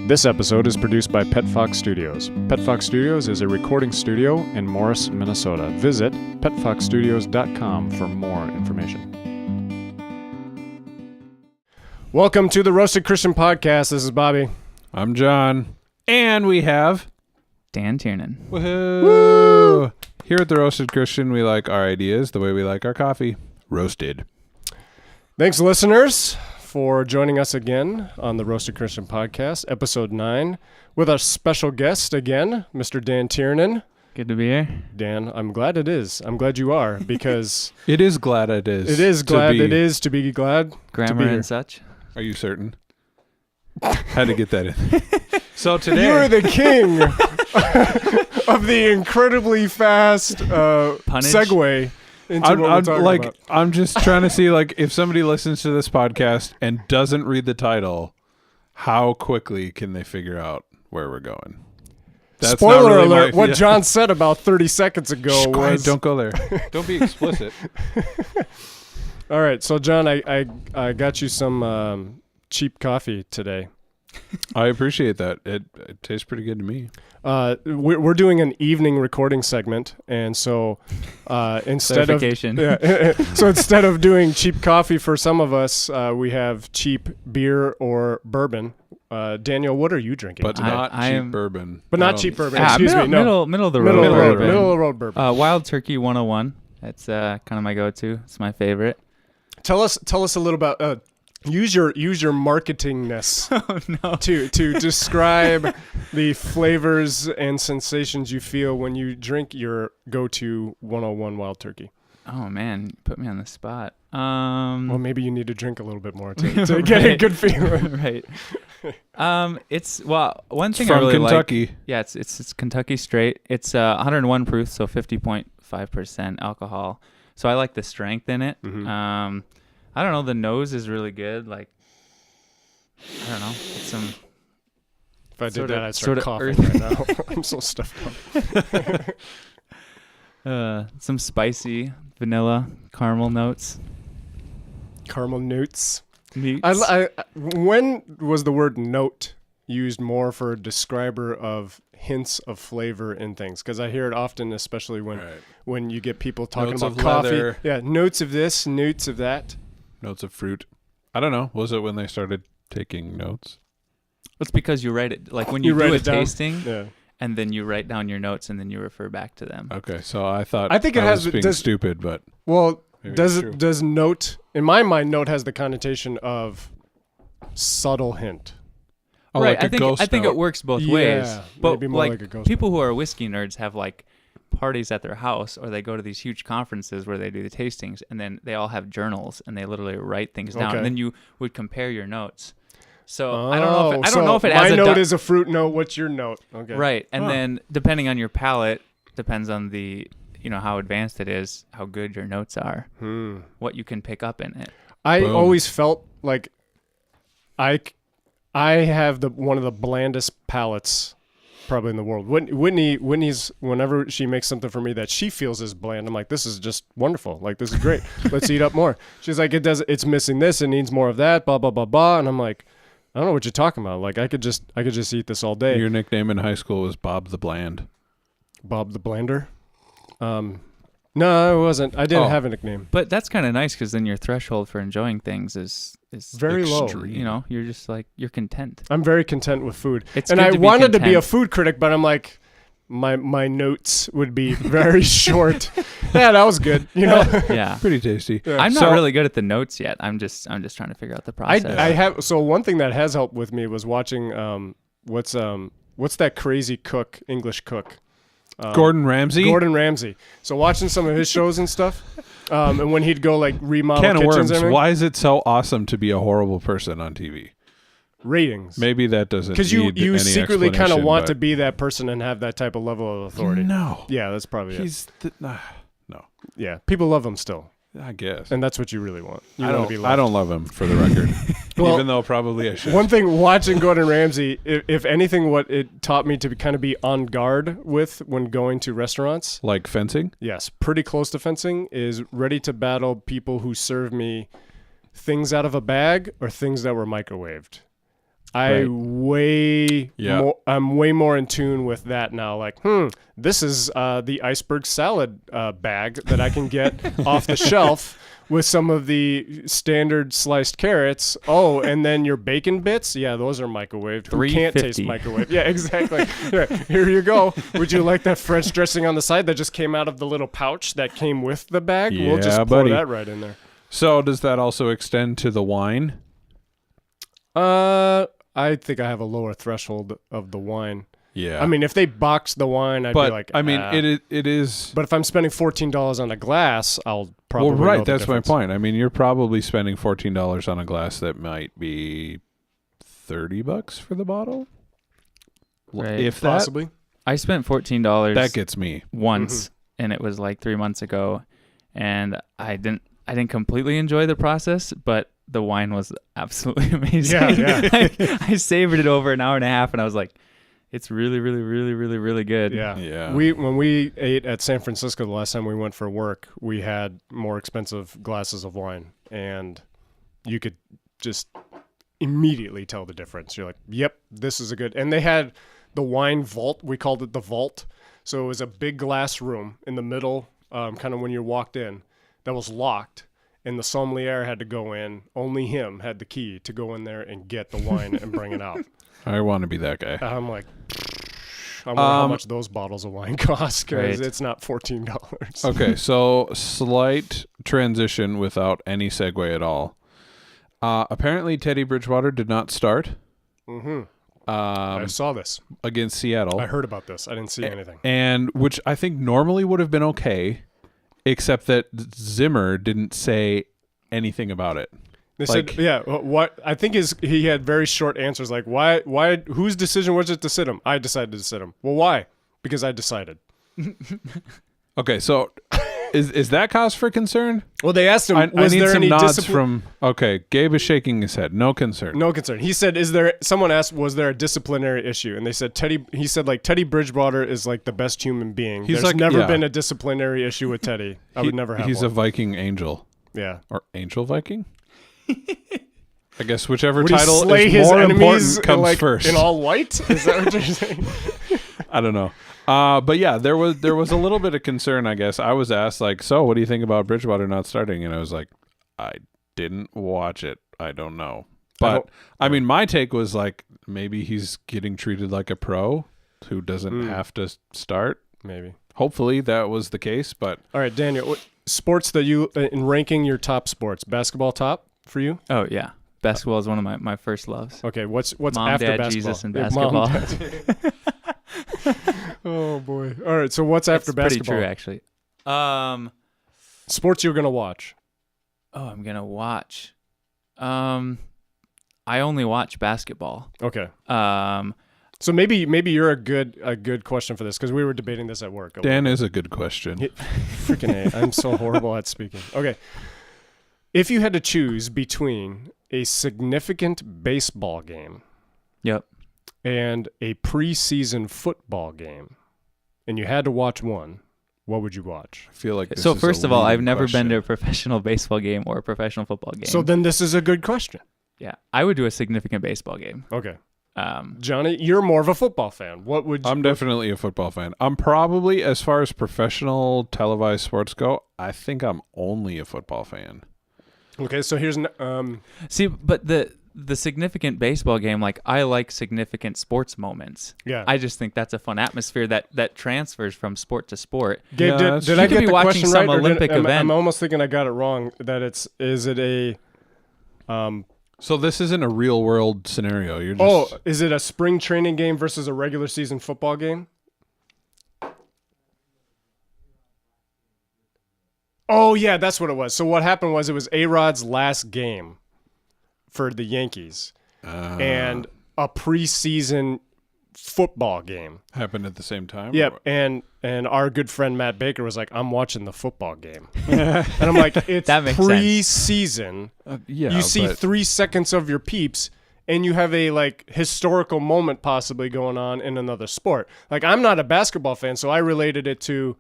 This episode is produced by Pet Fox Studios. Pet Fox Studios is a recording studio in Morris, Minnesota. Visit petfoxstudios.com for more information. Welcome to the Roasted Christian Podcast. This is Bobby. I'm John. And we have Dan Tiernan. Woohoo! Woo! Here at the Roasted Christian, we like our ideas the way we like our coffee. Roasted. Thanks, listeners, for joining us again on the Roasted Christian Podcast, episode 9, with our special guest again, Mr. Dan Tiernan. Good to be here. Dan, I'm glad it is. I'm glad you are, because... It is glad it is. It is glad it is to be glad. Grammar to be and such. Are you certain? Had to get that in. So today... You're the king of the incredibly fast segue into what we're talking about. I'm just trying to see, if somebody listens to this podcast and doesn't read the title, how quickly can they figure out where we're going? That's Spoiler alert, what John said about 30 seconds ago was... Quiet, don't go there. Don't be explicit. All right, so John, I got you some cheap coffee today. I appreciate that. It tastes pretty good to me. We're doing an evening recording segment, and so instead of doing cheap coffee for some of us, we have cheap beer or bourbon. Daniel, what are you drinking? But not cheap bourbon. But not cheap bourbon. Excuse me. No. Middle of the road. Middle of the road bourbon. Wild Turkey 101. That's kind of my go-to. It's my favorite. Tell us a little about. Use your marketingness to describe the flavors and sensations you feel when you drink your go-to 101 Wild Turkey. Oh man, you put me on the spot. Well, maybe you need to drink a little bit more to get a good feeling. Right. One thing from I really Kentucky. like. Yeah, it's Kentucky straight. It's 101 proof, so 50.5% alcohol. So I like the strength in it. Mm-hmm. I don't know. The nose is really good. I don't know. It's some. If I did that, I'd start coughing right now. I'm so stuffed up. Some spicy vanilla caramel notes. Caramel notes. Meats. When was the word note used more for a describer of hints of flavor in things? Because I hear it often, especially when you get people talking notes about of coffee. Leather. Yeah, notes of this, notes of that. Notes of fruit. I don't know. Was it when they started taking notes? It's because you write it. Like when you do a tasting, yeah. And then you write down your notes and then you refer back to them. Okay, so I think it was being stupid, but does note, in my mind, note has the connotation of subtle hint. Oh, right. like I think it works both ways. But maybe more like a ghost people who are whiskey nerds have parties at their house, or they go to these huge conferences where they do the tastings, and then they all have journals and they literally write things down, and then you would compare your notes. So I don't know if it has my note is a fruit note. What's your note? Okay. Right, and then depending on your palate, depends on the how advanced it is, how good your notes are, what you can pick up in it. I always felt like I have one of the blandest palates probably in the world. Whitney's, whenever she makes something for me that she feels is bland, I'm like, this is just wonderful. This is great. Let's eat up more. She's like, it's missing this. It needs more of that. Blah, blah, blah, blah. And I'm like, I don't know what you're talking about. I could just eat this all day. Your nickname in high school was Bob the Bland. Bob the Blander? No, it wasn't. I didn't have a nickname. But that's kind of nice, because then your threshold for enjoying things is very low. You're just you're content. I'm very content with food. And I wanted to be a food critic, but I'm like, my notes would be very short. Yeah, that was good. Yeah, pretty tasty. Yeah. I'm not really good at the notes yet. I'm just trying to figure out the process. I have. So one thing that has helped with me was watching what's that crazy English cook. Gordon Ramsay. So watching some of his shows and stuff, and when he'd go remodel Can kitchens. of worms. Why is it so awesome to be a horrible person on TV? Ratings. Maybe that doesn't. Because you secretly kind of want to be that person and have that type of level of authority. No. Yeah, that's probably it. No. Yeah, people love him still. I guess. And that's what you really want. I don't love him, for the record. Well, even though probably I should. One thing watching Gordon Ramsay, if anything, what it taught me to kind of be on guard with when going to restaurants. Like fencing? Yes, pretty close to fencing, is ready to battle people who serve me things out of a bag or things that were microwaved. I way more in tune with that now. Like, this is the iceberg salad bag that I can get off the shelf with some of the standard sliced carrots. Oh, and then your bacon bits? Yeah, those are microwaved. Who can't taste microwave? Yeah, exactly. Here you go. Would you like that French dressing on the side that just came out of the little pouch that came with the bag? Yeah, we'll just pour that right in there. So does that also extend to the wine? I think I have a lower threshold of the wine. Yeah. I mean, if they box the wine, I'd be like, I mean, it is. But if I'm spending $14 on a glass, I'll probably know the that's difference. my point. I mean, you're probably spending $14 on a glass that might be $30 for the bottle. Right. If Possibly. I spent $14. That gets me once, and it was like 3 months ago, and I didn't completely enjoy the process, but the wine was absolutely amazing. Yeah. I savored it over an hour and a half, and I was like, it's really, really, really, really, really good. Yeah. When we ate at San Francisco the last time we went for work, we had more expensive glasses of wine, and you could just immediately tell the difference. You're like, yep, this is a good. And they had the wine vault. We called it the vault. So it was a big glass room in the middle, kind of when you walked in, that was locked. And the sommelier had to go in. Only him had the key to go in there and get the wine and bring it out. I want to be that guy. I'm like, I wonder how much those bottles of wine cost, because it's not $14. Okay, so slight transition without any segue at all. Apparently, Teddy Bridgewater did not start. I saw this against Seattle. I heard about this. I didn't see anything. And which I think normally would have been okay, except that Zimmer didn't say anything about it. They said, what I think is he had very short answers like, why, whose decision was it to sit him? I decided to sit him. Well, why? Because I decided. Okay, so is that cause for concern? Well, they asked him, I was need there some any nods discipline? okay, Gabe is shaking his head. No concern. No concern. He said, someone asked, was there a disciplinary issue? And they said, Teddy Bridgewater is like the best human being. There's never been a disciplinary issue with Teddy. I would never have He's one. a Viking angel. Yeah. Or angel Viking? I guess whichever Would he title slay is his more enemies important comes first. in all white? Is that what you're saying? I don't know. But yeah, there was a little bit of concern, I guess. I was asked, like, so what do you think about Bridgewater not starting? And I was like, I didn't watch it. I don't know. But, I mean, my take was like, maybe he's getting treated like a pro who doesn't have to start. Maybe. Hopefully that was the case, but... All right, Daniel, what sports that you, in ranking your top sports, basketball top for you? Oh, yeah. Basketball is one of my first loves. Okay, what's Mom, after Dad, basketball? Jesus, and Yeah, basketball. Oh, boy. All right, so what's after basketball? Pretty true, actually. Sports you're going to watch? Oh, I'm going to watch. I only watch basketball. Okay. So maybe you're a good question for this, because we were debating this at work. Dan is a good question. Freaking A. I'm so horrible at speaking. Okay. If you had to choose between a significant baseball game and a preseason football game, and you had to watch one, what would you watch? I feel like this so is first a of all, I've leading never question. been to a professional baseball game or a professional football game. So then this is a good question. Yeah, I would do a significant baseball game. Okay. Johnny, you're more of a football fan. What would you... I'm definitely a football fan. I'm probably, as far as professional televised sports go, I think I'm only a football fan. Okay, so here's... See, but the significant baseball game, like, I like significant sports moments. Yeah. I just think that's a fun atmosphere that transfers from sport to sport. Gabe, Yeah, did I you could get be the watching question some right? Olympic event. I'm almost thinking I got it wrong, that is it a... So this isn't a real world scenario. You're just... is it a spring training game versus a regular season football game? Oh, yeah, that's what it was. So what happened was it was A-Rod's last game for the Yankees and a preseason football game. Happened at the same time? Yep, and our good friend Matt Baker was like, I'm watching the football game. And I'm like, it's That makes preseason. Yeah, You see but 3 seconds of your peeps, and you have a like historical moment possibly going on in another sport. Like, I'm not a basketball fan, so I related it to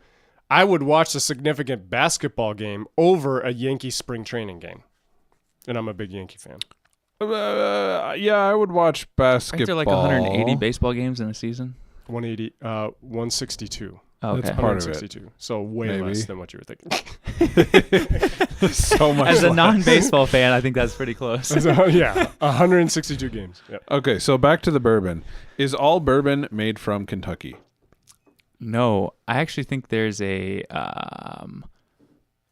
I would watch a significant basketball game over a Yankee spring training game. And I'm a big Yankee fan. Yeah, I would watch basketball. Aren't there like 180 baseball games in a season? 180, 162. Oh, okay. That's part of it. 162. So way Maybe. less than what you were thinking. So much. As a less. non-baseball fan, I think that's pretty close. So, yeah, 162 games. Yep. Okay, so back to the bourbon. Is all bourbon made from Kentucky? No, I actually think there's a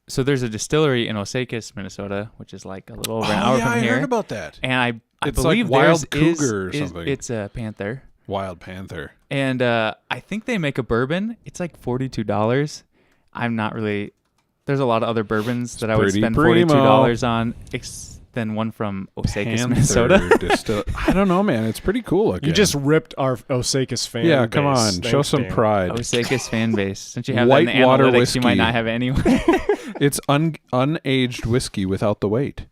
so there's a distillery in Osakis, Minnesota, which is like a little over an hour from here. I heard about that. And I It's believe like Wild theirs Cougar or is something. it's a Panther. Wild Panther. And I think they make a bourbon. It's like $42. I'm not really. There's a lot of other bourbons that I would spend $42 on than one from Osakis, Minnesota. I don't know, man. It's pretty cool looking. You just ripped our Osakis fan Yeah, base. come on. Thanks, Show some Dan. pride. Osakis fan base. Since you have that in the Whitewater analytics, whiskey. you might not have it anyway. It's unaged whiskey without the weight.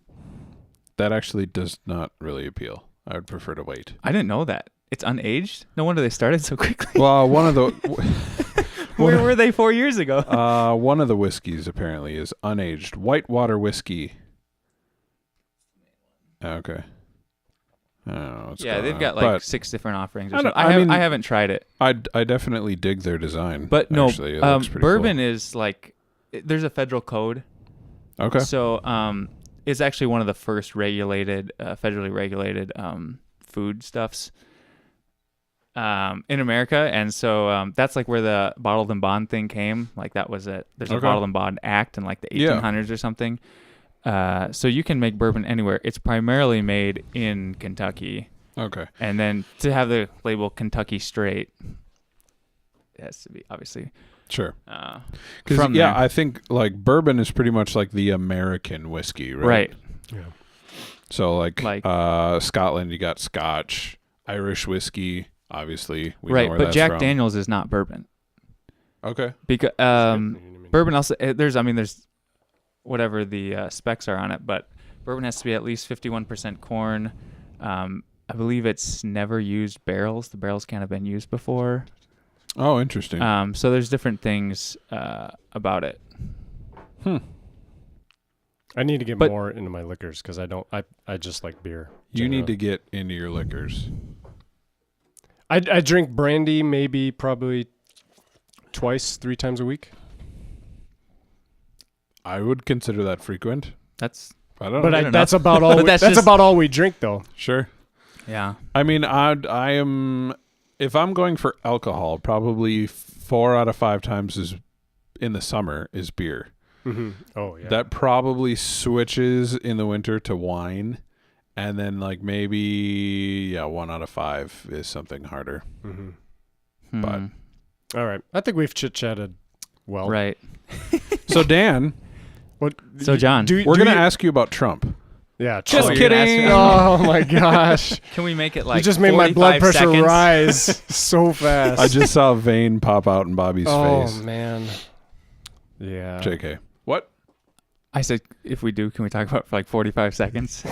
That actually does not really appeal. I would prefer to wait. I didn't know that. It's unaged? No wonder they started so quickly. Well, one of the Where were they 4 years ago? one of the whiskeys apparently is unaged whitewater whiskey. Okay. I don't know what's Yeah, going they've on, got but like 6 different offerings. Or I don't- something. I mean- I haven't tried it. I definitely dig their design. But no, actually. It looks pretty bourbon is like, there's a federal code. cool. Okay. So it's actually one of the first regulated, federally regulated food stuffs in America. And so that's like where the bottled and bond thing came. Like that was it. There's a Okay. bottled and bond act in like the Yeah. 1800s or something. So you can make bourbon anywhere. It's primarily made in Kentucky. Okay. And then to have the label Kentucky Straight, it has to be obviously Sure. from Because yeah, there. I think like bourbon is pretty much like the American whiskey, right? Right. Yeah. So like Like- Scotland, you got Scotch, Irish whiskey, obviously. We know Right, where but that's Jack from. Daniels is not bourbon. Okay. Because bourbon also there's whatever the specs are on it, but bourbon has to be at least 51% corn. I believe it's never used barrels. The barrels can't have been used before. Oh, interesting. So there's different things about it. I need to get But- more into my liquors because I just like beer. You need to generally. get into your liquors. I drink brandy probably twice, 3 times a week. I would consider that frequent. That's I don't But know. that's about all. But That's that's just- about all we drink, though. Sure. yeah. I mean, I am. If I'm going for alcohol, probably 4 out of 5 times is in the summer is beer. Mm-hmm. Oh yeah. That probably switches in the winter to wine, and then like maybe 1 out of 5 is something harder. Mm-hmm. But- All right. I think we've chit chatted well. right. So Dan, What? So, John, we're gonna ask you about Trump. Yeah. Just you're gonna ask kidding. me- Oh my gosh! Can we make it like You just made my blood 45 pressure seconds? rise so fast. I just saw a vein pop out in Bobby's Oh face. man. Yeah. JK. What? I said, if we do, can we talk about it for like 45 seconds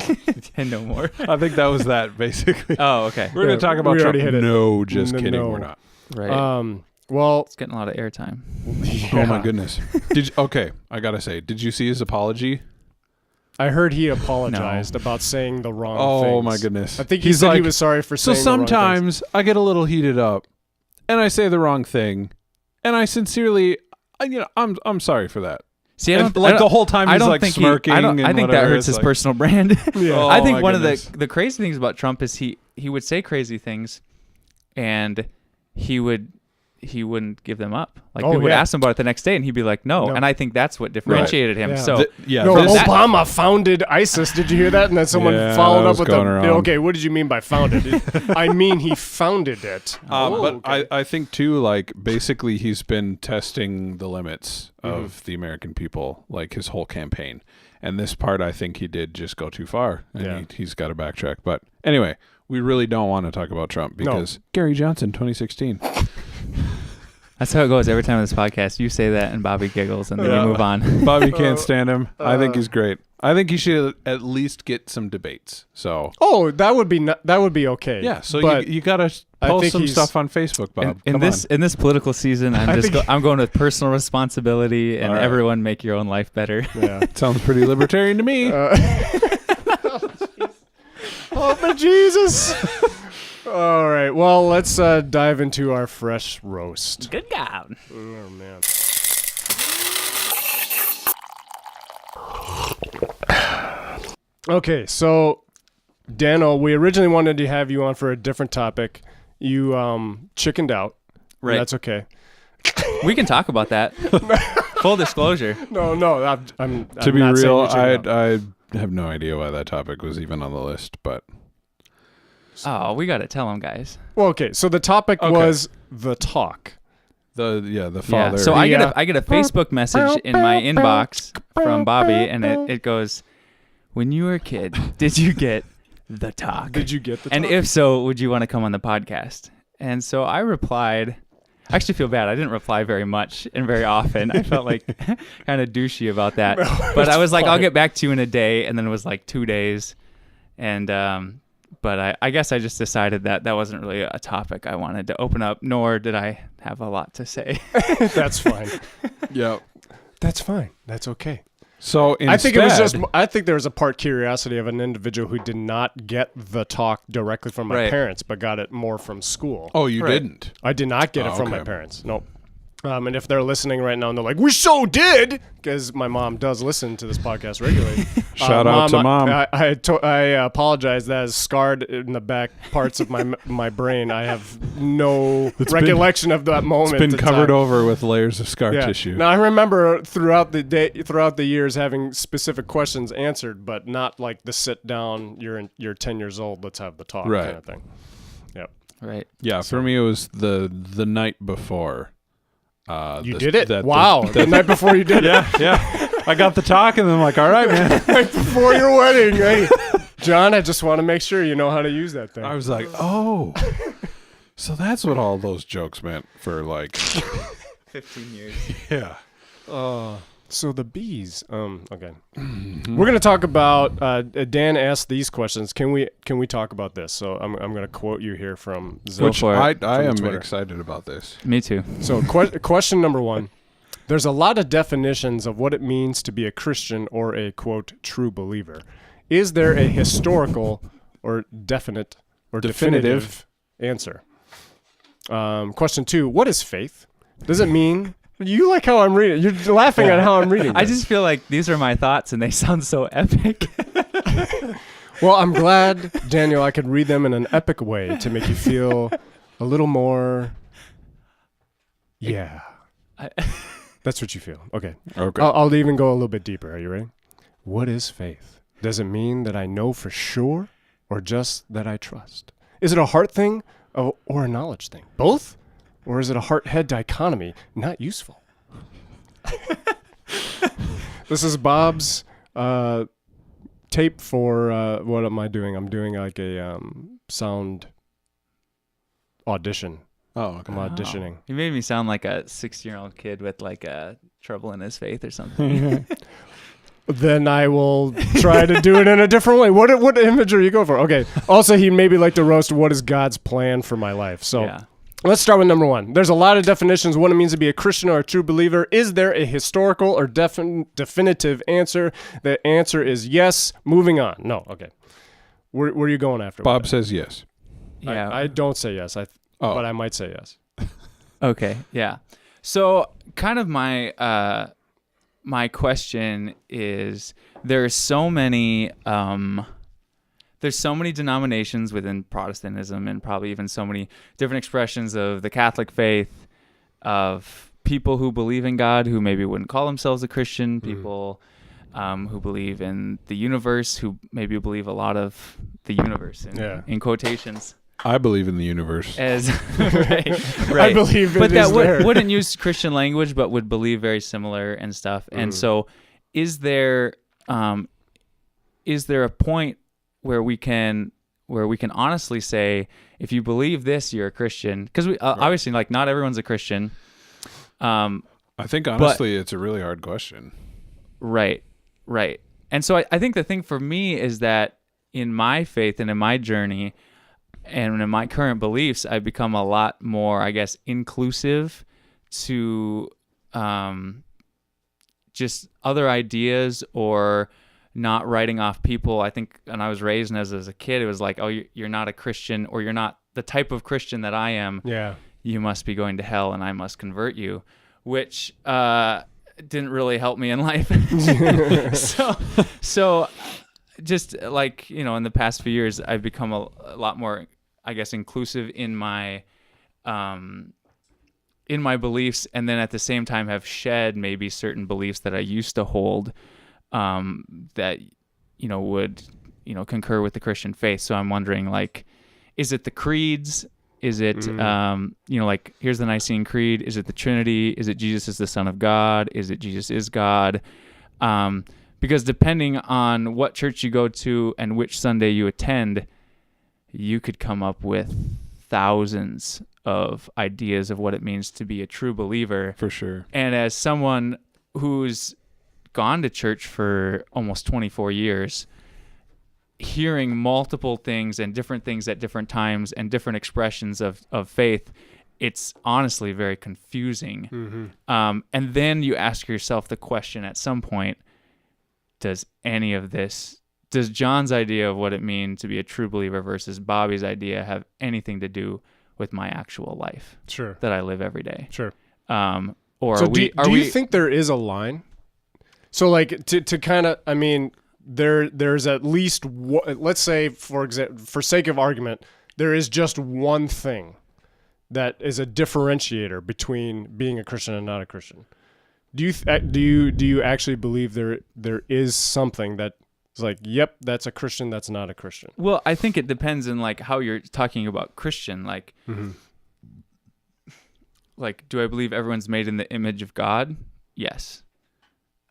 and no more? I think that was that basically. Oh, okay. We're gonna Yeah, talk about we Trump. already hit it. No, just No, kidding. no. We're not. Right. Well. It's getting a lot of airtime. Oh my goodness. Okay, I gotta say, did you see his apology? I heard he apologized about saying the wrong things. Oh my goodness. I think he He's said he like, was sorry for So saying the wrong things. sometimes I get a little heated up, and I say the wrong thing, and I sincerely, I'm sorry for that. See, And the whole time he's like smirking. I and think that whatever, hurts it's his like- personal brand. Yeah. Oh, I think my one goodness. of the crazy things about Trump is he would say crazy things, and he wouldn't give them up. Like Oh, people would yeah. ask him about it the next day, and he'd be like, "No." No. And I think that's what differentiated him. Yeah. So No, this- Obama founded ISIS. Did you hear that? And then someone Yeah, followed that up was with going around. okay, what did you mean by founded? I mean he founded it. But okay. I think too, like basically he's been testing the limits Mm-hmm. of the American people, like his whole campaign. And this part, I think he did just go too far, and Yeah. he's got to backtrack. But anyway, we really don't want to talk about Trump because Gary Johnson, 2016. that's how it goes every time on this podcast. You say that, and Bobby giggles, and then Yeah. you move on. Bobby can't stand him. I think he's great. I think he should at least get some debates. So Oh, that would be okay. yeah, so but you got to I post think some he's- stuff on Facebook, Bob. In Come this political season, I'm going with personal responsibility, and All right. everyone make your own life better. yeah. on. Sounds pretty libertarian to me. Oh, my Jesus. All right. Well, let's dive into our fresh roast. Good God. Oh, man. Okay, so Dano, we originally wanted to have you on for a different topic. You chickened out. Right. That's okay. We can talk about that. Full disclosure. No, I'm To be not saying real, you chickened out. I have no idea why that topic was even on the list, but Oh, we got to tell them, guys. Well, okay, so the topic was the talk. the father. Yeah. So I get a Facebook message in my inbox from Bobby, and it goes, "When you were a kid, did you get the talk? Did you get the talk? And if so, would you want to come on the podcast?" And so I replied. I actually feel bad. I didn't reply very much and very often. I felt like kind of douchey about that. No, but I was like, fine. I'll get back to you in a day. And then it was like 2 days. And but I guess I just decided that wasn't really a topic I wanted to open up, nor did I have a lot to say. That's fine. yeah. That's fine. That's okay. So instead, I think it was just. I think there was a part curiosity of an individual who did not get the talk directly from my Right. parents, but got it more from school. Oh, you Right. didn't. I did not get it from my okay. parents. Nope. And if they're listening right now and they're like, "We so did," because my mom does listen to this podcast regularly. Shout out to Mom. I apologize. That is scarred in the back parts of my brain. I have no recollection of that moment. It's been in covered time. over with layers of scar Yeah. tissue. Now I remember throughout the years having specific questions answered, but not like the sit down. You're 10 years old. Let's have the talk Right. kind of thing. Yep. Right. Yeah, for me it was the night before. You did it. Wow. The night before you did it. Yeah. I got the talk, and then I'm like, all right, man. Right before your wedding. Hey, John, I just want to make sure you know how to use that thing. I was like, oh. So that's what all those jokes meant for, like, 15 years. yeah. So the bees. Okay. We're gonna talk about. Dan asked these questions. Can we talk about this? So I'm gonna quote you here from Zilch. Which for it. I am Twitter. excited about this. Me too. So question number 1. There's a lot of definitions of what it means to be a Christian or a, quote, true believer. Is there a historical or definitive answer? Question 2. What is faith? Does it mean... You like how I'm reading. You're laughing at how I'm reading. I this. just feel like these are my thoughts, and they sound so epic. Well, I'm glad, Daniel, I could read them in an epic way to make you feel a little more... Yeah. That's what you feel. Okay. Okay. I'll even go a little bit deeper. Are you ready? What is faith? Does it mean that I know for sure or just that I trust? Is it a heart thing or a knowledge thing? Both? Or is it a heart-head dichotomy? Not useful. This is Bob's tape for what am I doing? I'm doing like a sound audition. Oh, okay. I'm auditioning. He made me sound like a 16-year-old kid with like a trouble in his faith or something. Then I will try to do it in a different way. What image are you going for? Okay. Also, he maybe like to roast what is God's plan for my life. So Yeah. let's start with number 1. There's a lot of definitions what it means to be a Christian or a true believer. Is there a historical or definitive answer? The answer is yes. Moving on. No. Okay. Where are you going after? Bob with says yes. that? Yeah. I don't say yes. But I might say yes. Okay, yeah. So kind of my my question is there's so many denominations within Protestantism, and probably even so many different expressions of the Catholic faith, of people who believe in God who maybe wouldn't call themselves a Christian, people who believe in the universe, who maybe believe a lot of the universe in quotations. I believe in the universe. As right. I believe it but is that there. wouldn't use Christian language, but would believe very similar and stuff. And so, is there a point where we can honestly say, if you believe this, you're a Christian? Because obviously, like, not everyone's a Christian. I think honestly, it's a really hard question. Right. And so I think the thing for me is that in my faith and in my journey, and in my current beliefs, I've become a lot more, I guess, inclusive to just other ideas or not writing off people. I think, and I was raised as a kid, it was like, oh, you're not a Christian, or you're not the type of Christian that I am. Yeah. You must be going to hell, and I must convert you, which didn't really help me in life. So just like, in the past few years, I've become a lot more, I guess, inclusive in my beliefs, and then at the same time have shed maybe certain beliefs that I used to hold that would concur with the Christian faith. So I'm wondering, like, is it the creeds? Is it like, here's the Nicene Creed? Is it the Trinity? Is it Jesus is the Son of God? Is it Jesus is God? Because depending on what church you go to and which Sunday you attend, you could come up with thousands of ideas of what it means to be a true believer. For sure. And as someone who's gone to church for almost 24 years, hearing multiple things and different things at different times and different expressions of faith, it's honestly very confusing. And then you ask yourself the question at some point, does John's idea of what it means to be a true believer versus Bobby's idea have anything to do with my actual life that I live every day? Sure. Or so do you think there is a line? So like to kind of, I mean, there's at least let's say, for sake of argument, there is just one thing that is a differentiator between being a Christian and not a Christian. Do you actually believe there is something that is like, yep, that's a Christian, that's not a Christian? Well, I think it depends on like how you're talking about Christian. Like, like, do I believe everyone's made in the image of God? Yes.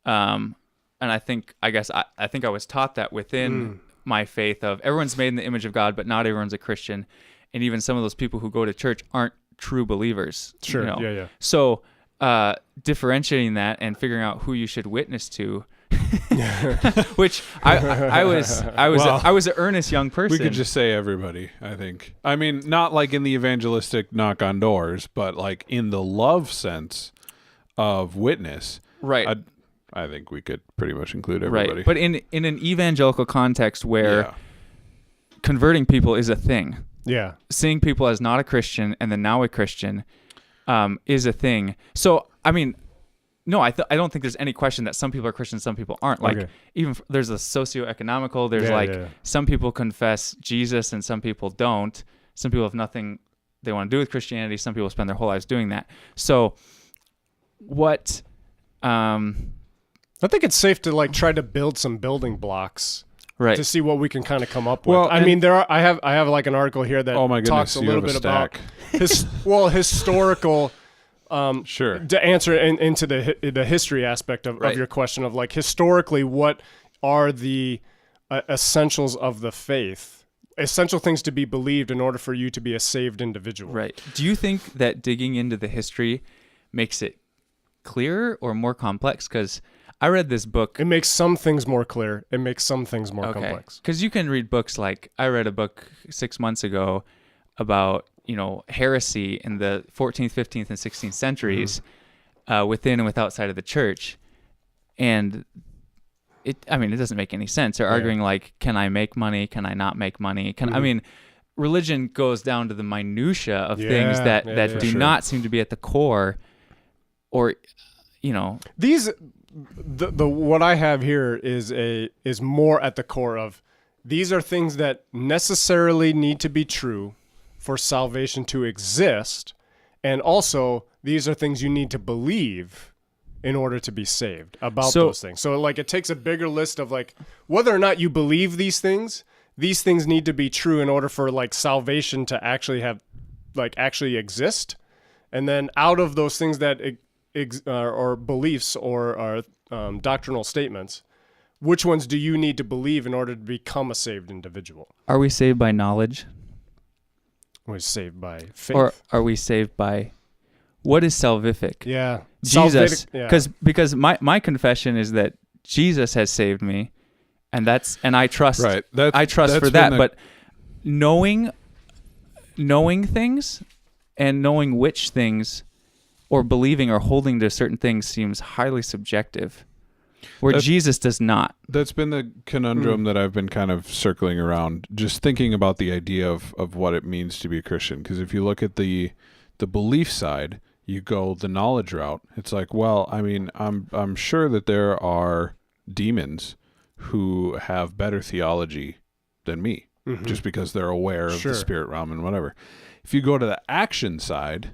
And I think I was taught that within my faith of everyone's made in the image of God, but not everyone's a Christian. And even some of those people who go to church aren't true believers. Sure. Yeah. So differentiating that and figuring out who you should witness to, which I was an earnest young person. We could just say everybody, I think. I mean, not like in the evangelistic knock on doors, but like in the love sense of witness. Right. I think we could pretty much include everybody. Right. But in an evangelical context where converting people is a thing. Yeah. Seeing people as not a Christian and then now a Christian is a thing. So, I mean, no, I don't think there's any question that some people are Christian, some people aren't. Like, even there's a socioeconomical, there's some people confess Jesus and some people don't. Some people have nothing they want to do with Christianity. Some people spend their whole lives doing that. So what... I think it's safe to like try to build some building blocks, right, to see what we can kind of come up with. Well, I mean, I have like an article here that talks a little bit about historical. Sure. To answer into the history aspect of your question of like historically, what are the essentials of the faith? Essential things to be believed in order for you to be a saved individual. Right. Do you think that digging into the history makes it clearer or more complex? Because I read this book. It makes some things more clear. It makes some things more complex. Because you can read books like, I read a book 6 months ago about, heresy in the 14th, 15th, and 16th centuries within and outside of the church. And it doesn't make any sense. They're arguing like, can I make money? Can I not make money? I mean, religion goes down to the minutia of things that do not seem to be at the core, or, These... The what I have here is more at the core of these are things that necessarily need to be true for salvation to exist, and also these are things you need to believe in order to be saved about those things. So like it takes a bigger list of like whether or not you believe these things need to be true in order for like salvation to actually actually exist, and then out of those things that or beliefs or doctrinal statements, which ones do you need to believe in order to become a saved individual? Are we saved by knowledge? We're saved by faith. Or are we saved by, what is salvific? Yeah. Jesus. Because my confession is that Jesus has saved me, and I trust. Right. I trust for that. But knowing things and knowing which things, or believing or holding to certain things, seems highly subjective. where Jesus does not. That's been the conundrum that I've been kind of circling around, just thinking about the idea of what it means to be a Christian. Because if you look at the belief side, you go the knowledge route. It's like, well, I mean, I'm sure that there are demons who have better theology than me, just because they're aware of the spirit realm and whatever. If you go to the action side,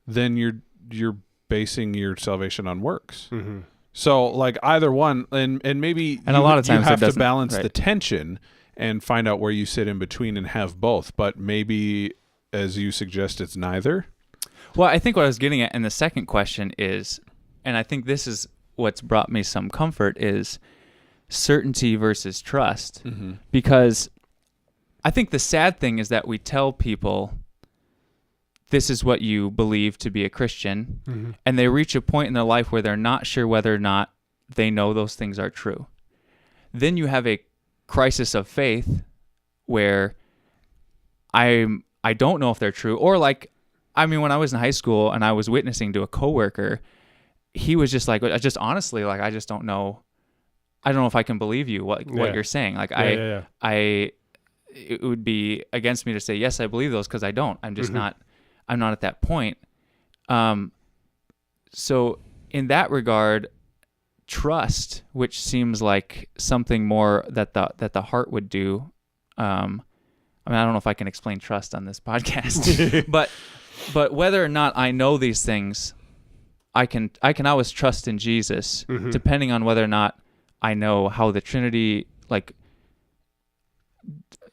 then you're basing your salvation on works. So like either one, and maybe a lot of times you have to balance the tension and find out where you sit in between and have both. But maybe, as you suggest, it's neither. Well, I think what I was getting at in the second question is, and I think this is what's brought me some comfort, is certainty versus trust. Because I think the sad thing is that we tell people this is what you believe to be a Christian, and they reach a point in their life where they're not sure whether or not they know those things are true. Then you have a crisis of faith where I don't know if they're true, or like, I mean, when I was in high school and I was witnessing to a coworker, he was just like, just honestly, like, I just don't know. I don't know if I can believe you, what you're saying. Like, it would be against me to say, yes, I believe those, because I don't. I'm just not. I'm not at that point. So in that regard, trust, which seems like something more that the heart would do. I mean, I don't know if I can explain trust on this podcast, but whether or not I know these things, I can always trust in Jesus, depending on whether or not I know how the Trinity, like,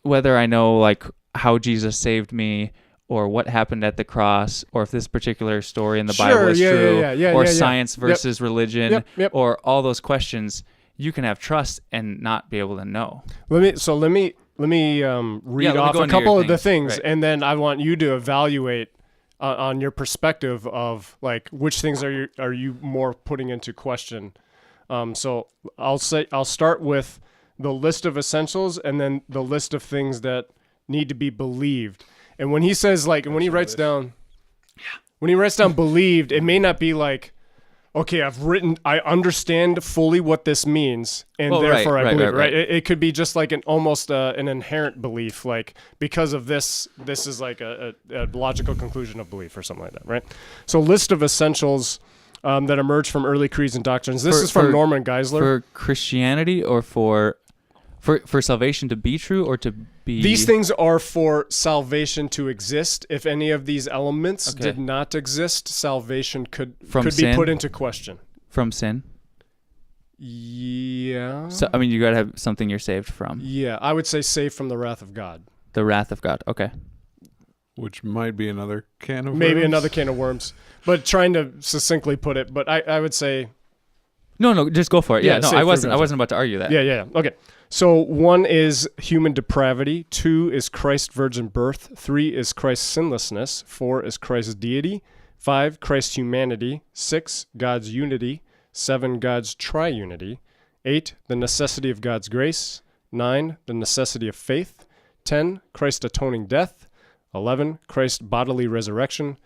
whether I know like how Jesus saved me, or what happened at the cross, or if this particular story in the Bible is true, or science versus religion, or all those questions. You can have trust and not be able to know. Let me read off a couple of the things, and then I want you to evaluate on your perspective of like which things are you more putting into question. So I'll start with the list of essentials, and then the list of things that need to be believed. And when he says like, and when he writes down believed, it may not be like, okay, I understand fully what this means, and therefore I believe it, right? It could be just like almost an inherent belief, like because of this is like a logical conclusion of belief or something like that, right? So list of essentials that emerge from early creeds and doctrines. This is from Norman Geisler. For Christianity, or for salvation to be true, or to be... These things are for salvation to exist. If any of these elements did not exist, salvation could be put into question. From sin? Yeah. So, I mean, you got to have something you're saved from. Yeah, I would say saved from the wrath of God. The wrath of God, okay. Which might be another can of worms. Maybe another can of worms. But trying to succinctly put it, but I would say... No, just go for it. Yeah, no, I wasn't about to argue that. Yeah. Okay. So 1 is human depravity, 2 is Christ's virgin birth, 3 is Christ's sinlessness, 4 is Christ's deity, 5 Christ's humanity, 6 God's unity, 7 God's triunity, 8 the necessity of God's grace, 9 the necessity of faith, 10 Christ's atoning death, 11 Christ's bodily resurrection,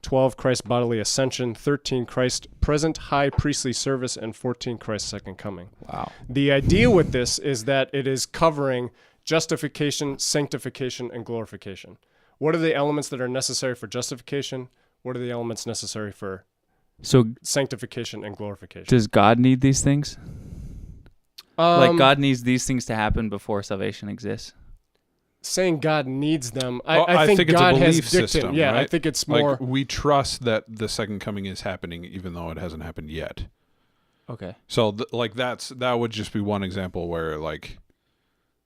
12 Christ's bodily ascension, 13 Christ's present high priestly service, and 14 Christ's second coming. Wow. The idea with this is that it is covering justification, sanctification, and glorification. What are the elements that are necessary for justification? What are the elements necessary for sanctification and glorification? Does God need these things? Like God needs these things to happen before salvation exists? Saying God needs them, I think God has dictated. System, yeah, right? I think it's more... Like, we trust that the second coming is happening even though it hasn't happened yet. Okay. So that would just be one example where like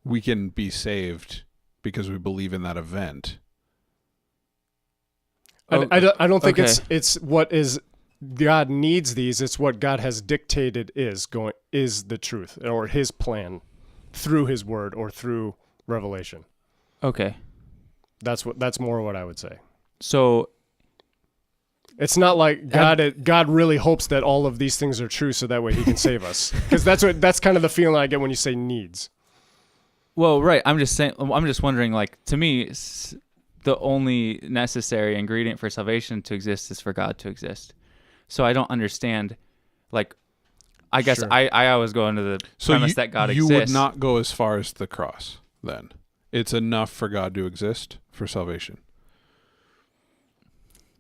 we can be saved because we believe in that event. I don't think it's what is God needs these. It's what God has dictated is the truth, or his plan through his word or through revelation. Okay. That's more what I would say. So it's not like God really hopes that all of these things are true so that way he can save us. Because that's kind of the feeling I get when you say needs. Well, right. I'm just wondering, like, to me, the only necessary ingredient for salvation to exist is for God to exist. So I don't understand, like, I guess Sure. I always go into the premise that God you exists. would not go as far as the cross then. It's enough for God to exist for salvation.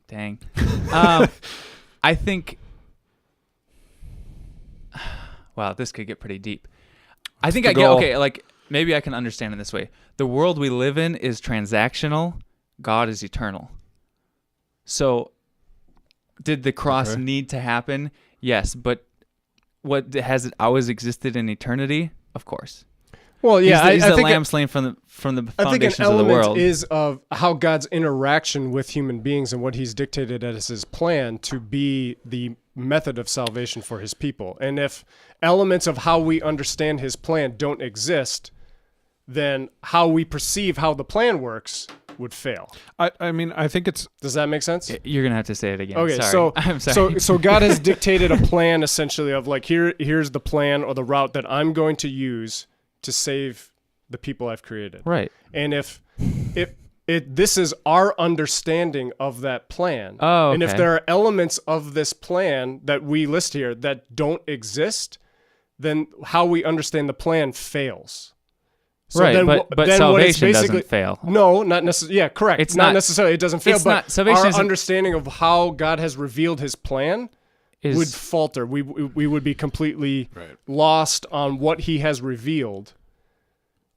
Dang. I think. Wow, this could get pretty deep. I think I get okay. Like maybe I can understand it this way: the world we live in is transactional. God is eternal. So, did the cross need to happen? Yes, but has it always existed in eternity? Of course. Well, yeah, he's I the think lamb slain from the foundations I think an of the world. element is of how God's interaction with human beings and what he's dictated as his plan to be the method of salvation for his people. And if elements of how we understand his plan don't exist, then how we perceive how the plan works would fail. I mean, I think it's... Does that make sense? You're going to have to say it again. Okay, sorry. I'm sorry. So God has dictated a plan essentially of like, here's the plan or the route that I'm going to use to save the people I've created. Right. And if this is our understanding of that plan, and if there are elements of this plan that we list here that don't exist, then how we understand the plan fails. So right, then, but then salvation doesn't fail. No, not necessarily. Yeah, correct. It's not necessarily. It doesn't fail, but salvation our understanding of how God has revealed his plan would falter. We would be completely lost on what he has revealed.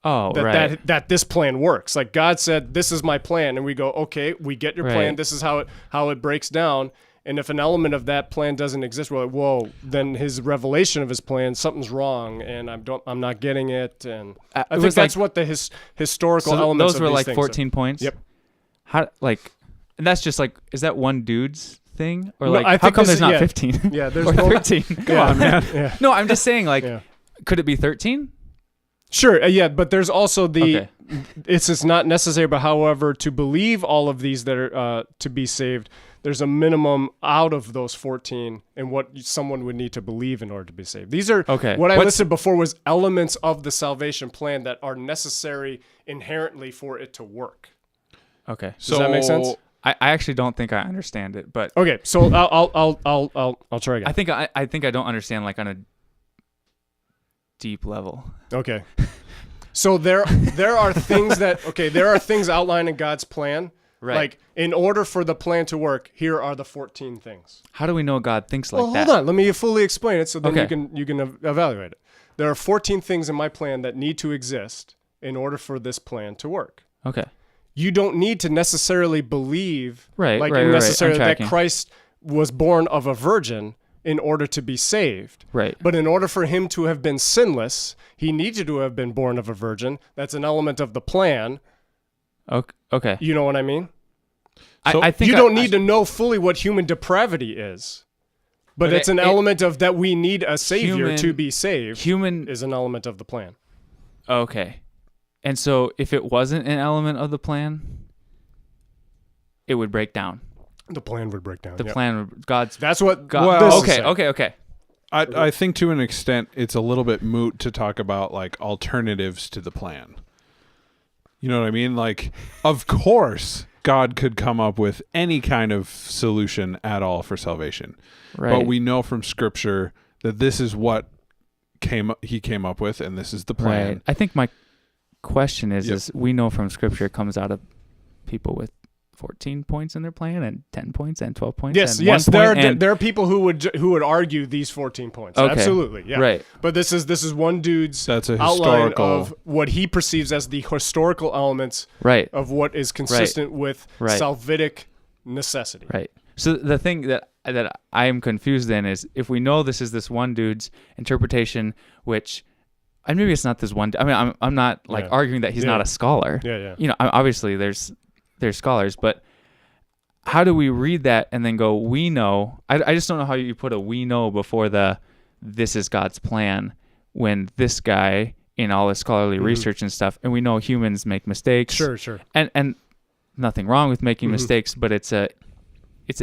Oh, that this plan works. Like God said, this is my plan. And we go, okay, we get your plan. This is how it breaks down. And if an element of that plan doesn't exist, we're like, whoa, then his revelation of his plan, something's wrong, and I'm not getting it. And I think that's what the historical elements those of were these like things 14 points. Yep. And that's just like, is that one dude's thing? Or No, like, I how think come this there's is- not 15? Yeah, there's or no 13. Come on, man. Yeah. No, I'm just saying, like, Yeah. could it be 13? Sure, yeah, but there's also the Okay. it's not necessary, but however, to believe all of these that are to be saved, there's a minimum out of those 14 and what someone would need to believe in order to be saved. These are what I listed before was elements of the salvation plan that are necessary inherently for it to work. Okay. Does that make sense? I actually don't think I understand it, but okay, so I'll try again. I think I don't understand like on a deep level. Okay. So there are things there are things outlined in God's plan. Right. Like in order for the plan to work, here are the 14 things. How do we know God thinks like that? Hold on. Let me fully explain it so then you can evaluate it. There are 14 things in my plan that need to exist in order for this plan to work. Okay. You don't need to necessarily believe necessarily that Christ was born of a virgin in order to be saved. Right. But in order for him to have been sinless, he needed to have been born of a virgin. That's an element of the plan. Okay. You know what I mean? So I think you don't need to know fully what human depravity is. But it's an element of that we need a savior to be saved. Human is an element of the plan. Okay. And so if it wasn't an element of the plan, it would break down. The plan would break down. The plan would That's what God. Well, Okay. I think to an extent it's a little bit moot to talk about like alternatives to the plan. You know what I mean? Like, of course, God could come up with any kind of solution at all for salvation. Right. But we know from Scripture that this is what he came up with, and this is the plan. Right. I think my question is we know from Scripture it comes out of people with 14 points in their plan and 10 points and 12 points. Yes, and yes. 1 point There are people who would argue these 14 points. Okay. Absolutely, yeah. Right. But this is one dude's That's a outline historical of what he perceives as the historical elements of what is consistent with salvific necessity. Right. So the thing that I am confused in is if we know this is this one dude's interpretation, which, and maybe it's not this one. I mean, I'm not like arguing that he's not a scholar. Yeah. You know, obviously there's scholars, but how do we read that and then go, we know? I just don't know how you put a we know before this is God's plan when this guy in all his scholarly research and stuff, and we know humans make mistakes. Sure. And nothing wrong with making mistakes, but it's an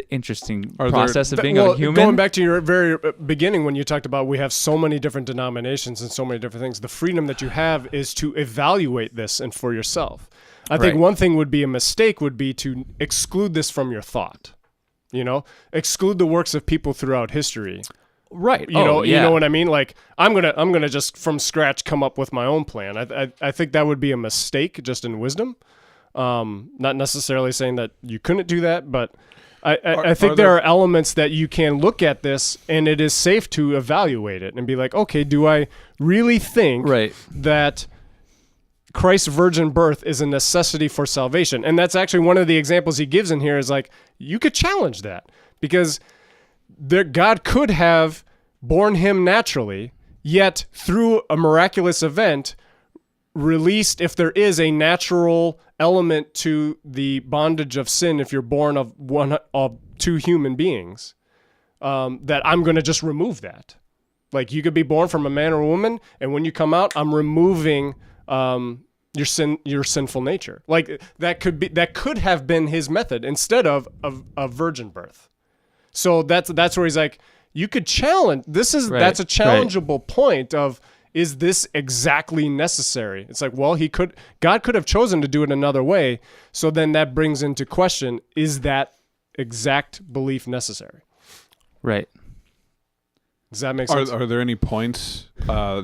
interesting process of being a human. Going back to your very beginning when you talked about we have so many different denominations and so many different things, the freedom that you have is to evaluate this and for yourself. I think one thing would be a mistake would be to exclude this from your thought. You know, exclude the works of people throughout history Right. You know what I mean? Like I'm gonna just from scratch come up with my own plan. I think that would be a mistake just in wisdom. Not necessarily saying that you couldn't do that, but I think there are elements that you can look at this and it is safe to evaluate it and be like, okay, do I really think that Christ's virgin birth is a necessity for salvation? And that's actually one of the examples he gives in here is like, you could challenge that because God could have born him naturally, yet through a miraculous event released, if there is a natural element to the bondage of sin, if you're born of two human beings, that I'm going to just remove that. Like you could be born from a man or a woman, and when you come out, I'm removing your sinful nature. Like that could have been his method instead of virgin birth. So that's where he's like, you could challenge. That's a challengeable point of, is this exactly necessary? It's like, well, God could have chosen to do it another way. So then that brings into question, is that exact belief necessary? Right. Does that make sense? Are there any points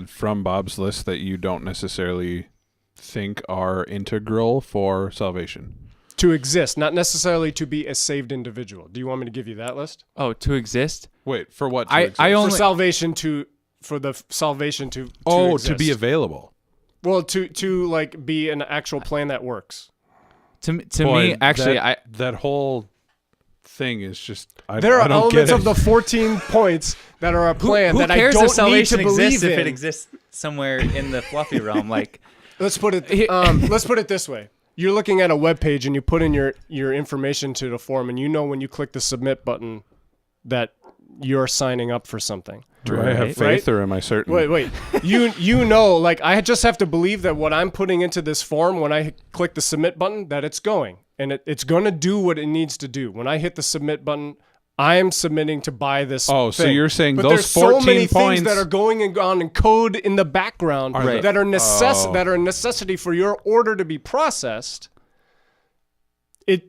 from Bob's list that you don't necessarily think are integral for salvation? To exist, not necessarily to be a saved individual. Do you want me to give you that list? Oh, to exist? Wait, for what? For salvation for the salvation to exist. To be available. Well, to like be an actual plan that works. To me, actually, that whole thing is just there are elements of the 14 points that are a plan that I don't need to believe in. If it exists somewhere in the fluffy realm, like let's put it this way. You're looking at a web page and you put in your information to the form, and you know when you click the submit button that you're signing up for something. Do I have faith or am I certain? Wait. You know, like I just have to believe that what I'm putting into this form when I click the submit button, that it's going. And it's going to do what it needs to do. When I hit the submit button, I'm submitting to buy this thing. So you're saying but those 14 so many points things that are going on in code in the background that are a necessity for your order to be processed.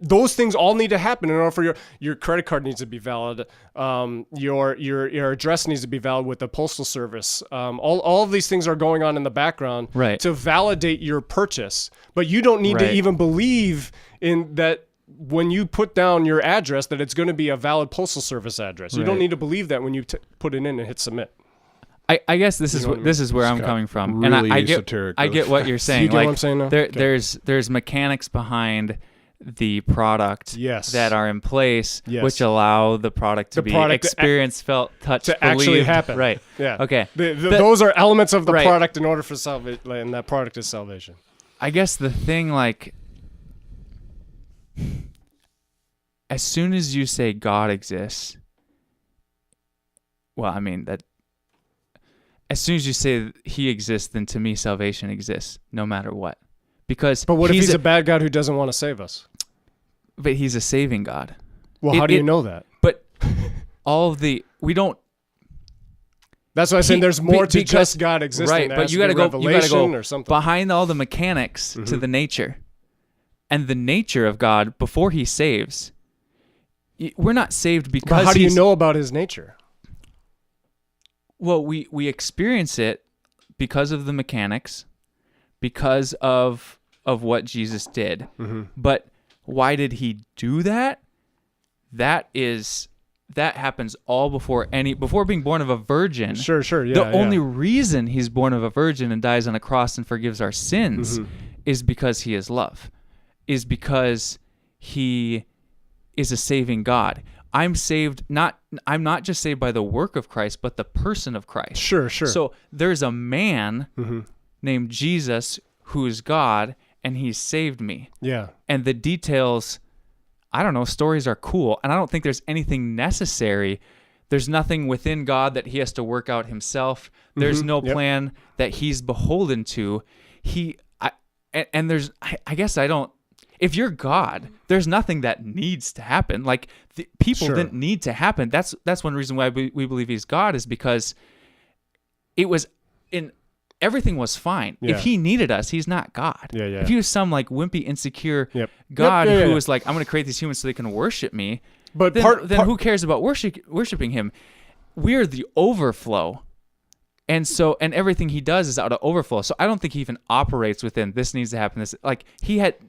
Those things all need to happen in order for your credit card needs to be valid. Your address needs to be valid with the postal service. All of these things are going on in the background to validate your purchase. But you don't need to even believe in that when you put down your address that it's going to be a valid postal service address. You don't need to believe that when you put it in and hit submit. I guess this is where I'm coming from, really and I get what you're saying. You get what I'm saying now? There's mechanics behind the product that are in place, which allow the product to be experienced, felt, touched, to believed. actually happen. Right. Yeah. Okay. Those are elements of the product in order for salvation, and that product is salvation. I guess the thing, like, as soon as you say God exists, well, I mean that. As soon as you say he exists, then to me salvation exists, no matter what. But what if he's a bad God who doesn't want to save us? But he's a saving God. Well, how do you know that? But we don't. That's why I'm saying there's more to just God existing. Right, but you got to go or something behind all the mechanics to the nature, and the nature of God before He saves. We're not saved because. But how do you know about His nature? Well, we experience it because of the mechanics, because of what Jesus did. Mm-hmm. But why did He do that? That happens all before being born of a virgin. Sure, yeah. The only reason He's born of a virgin and dies on a cross and forgives our sins is because He is love, is because He is a saving God. I'm not just saved by the work of Christ, but the person of Christ. Sure. So there's a man named Jesus who is God, and He saved me. Yeah. And the details, I don't know, stories are cool, and I don't think there's anything necessary. There's nothing within God that He has to work out Himself. There's no plan that He's beholden to. If you're God, there's nothing that needs to happen. Like people didn't need to happen. That's one reason why we believe He's God, is because everything was fine. Yeah. If He needed us, He's not God. Yeah. If He was some like wimpy, insecure God who was like, I'm going to create these humans so they can worship me, but then who cares about worshiping Him? we're the overflow. And everything he does is out of overflow. So I don't think he even operates within this needs to happen. This like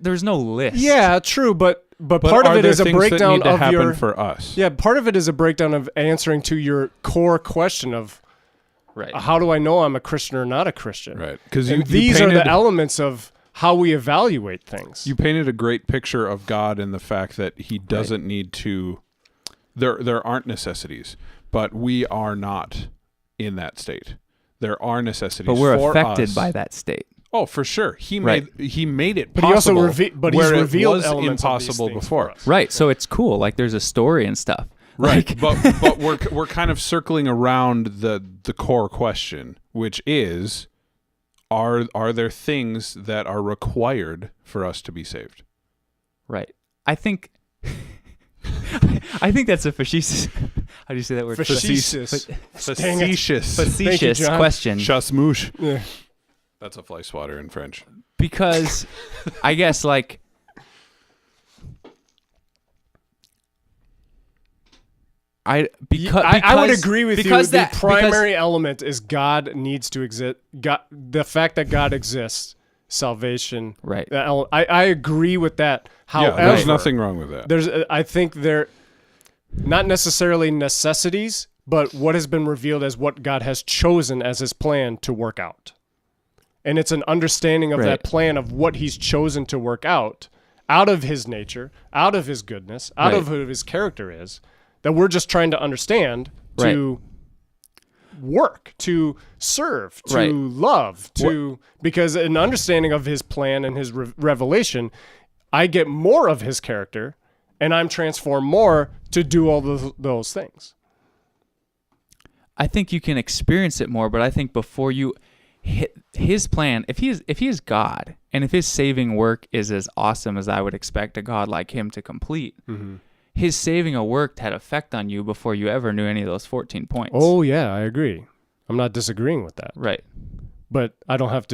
there's no list. Yeah, true, but part of it is a breakdown that need to of happen for us. Yeah, part of it is a breakdown of answering to your core question of right. How do I know I'm a Christian or not a Christian? Right. Because these are the elements of how we evaluate things. You painted a great picture of God in the fact that he doesn't need to. There aren't necessities, but we are not in that state. There are necessities, but we're for affected us. by that state. Oh, for sure. He made it possible. But he also he's revealed it was elements impossible of these things before. for us. Right. So it's cool. Like there's a story and stuff. Right. but we're kind of circling around the core question, which is, are there things that are required for us to be saved? Right. I think that's a facetious. How do you say that word? Facetious. Facetious question. Chasmouche. Yeah. That's a fly swatter in French. Because I guess like I would agree with you. The primary element is God needs to exist. God, the fact that God exists, salvation. Right. I agree with that. However, there's nothing wrong with that. I think they're not necessarily necessities, but what has been revealed as what God has chosen as his plan to work out. And it's an understanding of that plan of what he's chosen to work out of his nature, out of his goodness, out of who his character is, that we're just trying to understand to work, to serve, to love, because an understanding of his plan and his revelation, I get more of his character and I'm transformed more to do all those things. I think you can experience it more, but I think before you hit his plan, if he is God and if his saving work is as awesome as I would expect a God like him to complete, his saving a work had effect on you before you ever knew any of those 14 points. Oh yeah, I agree. I'm not disagreeing with that. Right. But I don't have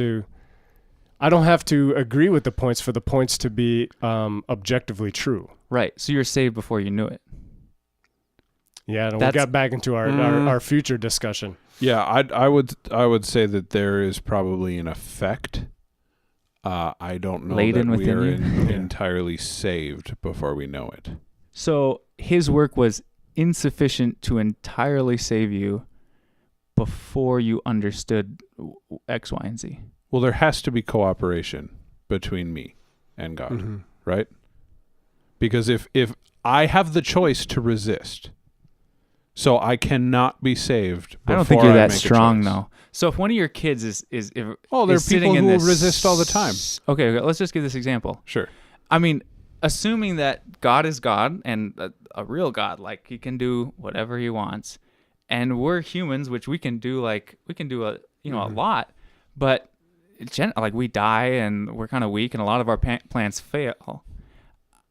to agree with the points for the points to be objectively true. Right. So you're saved before you knew it. Yeah, and we got back into our future discussion. Yeah, I would say that there is probably an effect. I don't know Laden that we are within entirely saved before we know it. So his work was insufficient to entirely save you before you understood X, Y, and Z. Well, there has to be cooperation between me and God, right? Because if I have the choice to resist, so I cannot be saved. I don't think you're that strong, though. So if one of your kids is there are people who resist all the time. Okay, let's just give this example. Sure. I mean, assuming that God is God and a real God, like he can do whatever he wants, and we're humans, which we can do a lot, but like we die and we're kind of weak and a lot of our plans fail.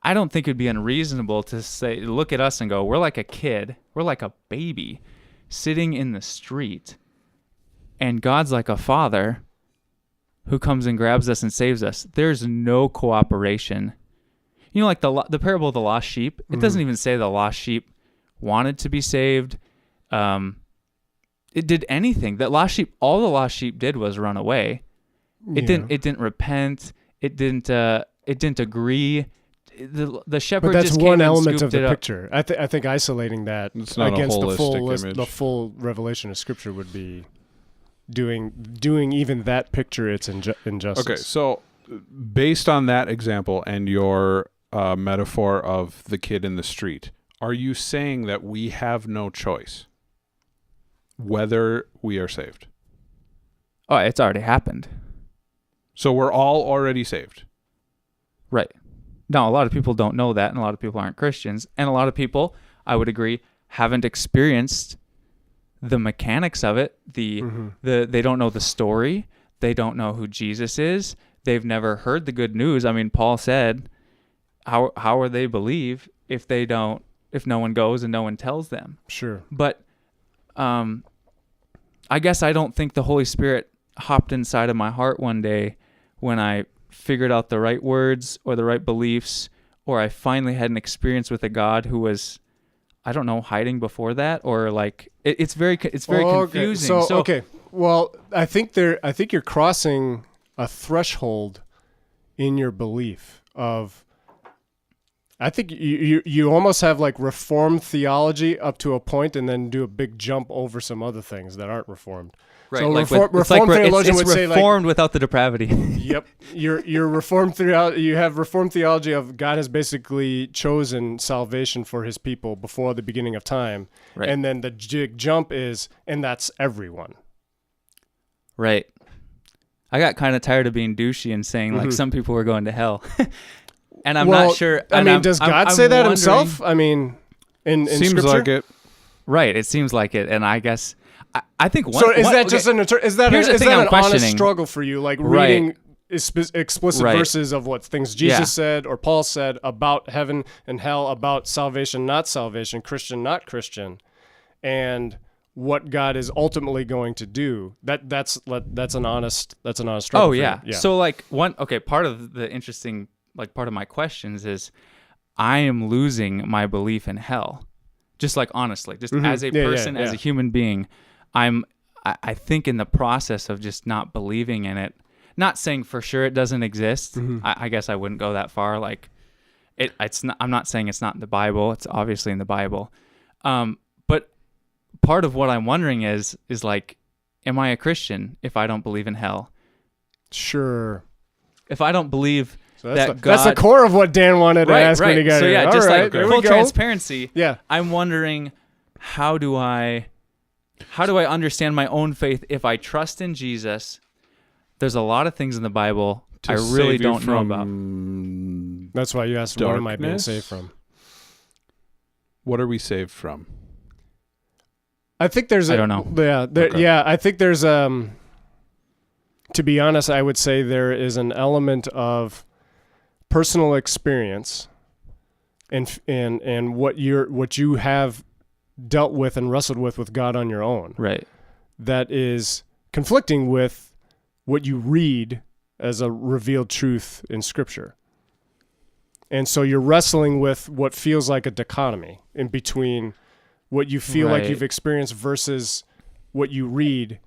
I don't think it'd be unreasonable to say, look at us and go, we're like a kid, we're like a baby sitting in the street, and God's like a father who comes and grabs us and saves us. There's no cooperation. You know, like the parable of the lost sheep, it doesn't even say the lost sheep wanted to be saved. It did anything. All the lost sheep did was run away. It didn't repent. It didn't agree. The shepherd. But that's just one came element and of the up. picture. I think isolating that It's not against a the image. full revelation of Scripture would be doing even that picture its injustice. Okay, so based on that example and your metaphor of the kid in the street, are you saying that we have no choice whether we are saved? Oh, it's already happened. So we're all already saved. Right. Now, a lot of people don't know that, and a lot of people aren't Christians, and a lot of people, I would agree, haven't experienced the mechanics of it. They don't know the story. They don't know who Jesus is. They've never heard the good news. I mean, Paul said, how are they believe if no one goes and no one tells them? Sure. But I guess I don't think the Holy Spirit hopped inside of my heart one day when I figured out the right words or the right beliefs, or I finally had an experience with a God who was I don't know, hiding before that, or like it's very confusing. So okay, well, I think you're crossing a threshold in your belief of. I think you almost have like Reformed theology up to a point, and then do a big jump over some other things that aren't Reformed. Right, So like Reformed theologian would say, like, Reformed without the depravity. Yep, you're Reformed theology. You have Reformed theology of God has basically chosen salvation for His people before the beginning of time, Right. and then the big jump is, and that's everyone. Right. I got kind of tired of being douchey and saying like some people were going to hell. And I'm not sure. I mean, does God say that Himself? I mean, in seems Scripture? like it. Right. It seems like it. And I guess I think one. So is that okay, just is that here's the thing an I'm honest questioning. struggle for you, like Right. reading explicit Right. verses of what things Jesus Yeah. said or Paul said about heaven and hell, about salvation, not salvation, Christian, not Christian, and what God is ultimately going to do? That's an honest struggle. Oh for yeah. you. So like part of the interesting part of my questions is I am losing my belief in hell. Just like honestly, just as a person, as a human being, I think in the process of just not believing in it, not saying for sure it doesn't exist. I guess I wouldn't go that far. Like it's not, I'm not saying it's not in the Bible. It's obviously in the Bible. But part of what I'm wondering is like, am I a Christian if I don't believe in hell? Sure. If I don't believe So that that's the God, core of what Dan wanted to ask when he got so here. yeah, All just right, like there full we go. transparency. Yeah. I'm wondering how do I understand my own faith if I trust in Jesus? There's a lot of things in the Bible I really don't know about. That's why you asked, what am I being darkness? saved from? What are we saved from? I think there's I don't know. Yeah, Okay. yeah. I think there's to be honest, I would say there is an element of personal experience and what you have dealt with and wrestled with God on your own. Right. That is conflicting with what you read as a revealed truth in Scripture. And so you're wrestling with what feels like a dichotomy in between what you feel like Right. you've experienced versus what you read.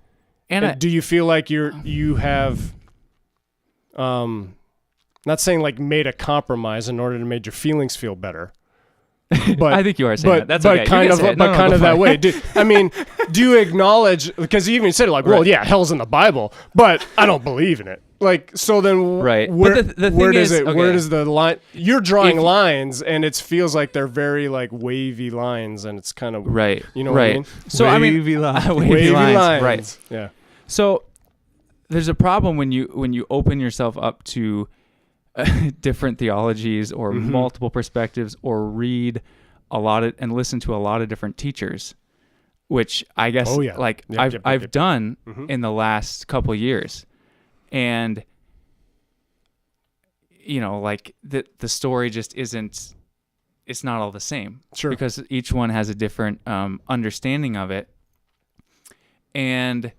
And Do you feel like you have not saying like made a compromise in order to make your feelings feel better? But I think you are saying that. That's but okay. kind You of can say it. but No, kind go of for that it. way. Do you acknowledge, because you even said like, well, Right. yeah, hell's in the Bible, but I don't believe in it. Like, so then Right. But where, the where thing does is, it where okay. does the line, you're drawing If- lines and it feels like they're very like wavy lines, and it's kind of Right. you know right. what I mean? So I mean, Wavy line. wavy lines. Right. Right. Yeah. So there's a problem when you open yourself up to different theologies or multiple perspectives, or read a lot of and listen to a lot of different teachers, which I guess like I've done in the last couple years. And you know, like the story just isn't, it's not all the same. Sure. Because each one has a different understanding of it. And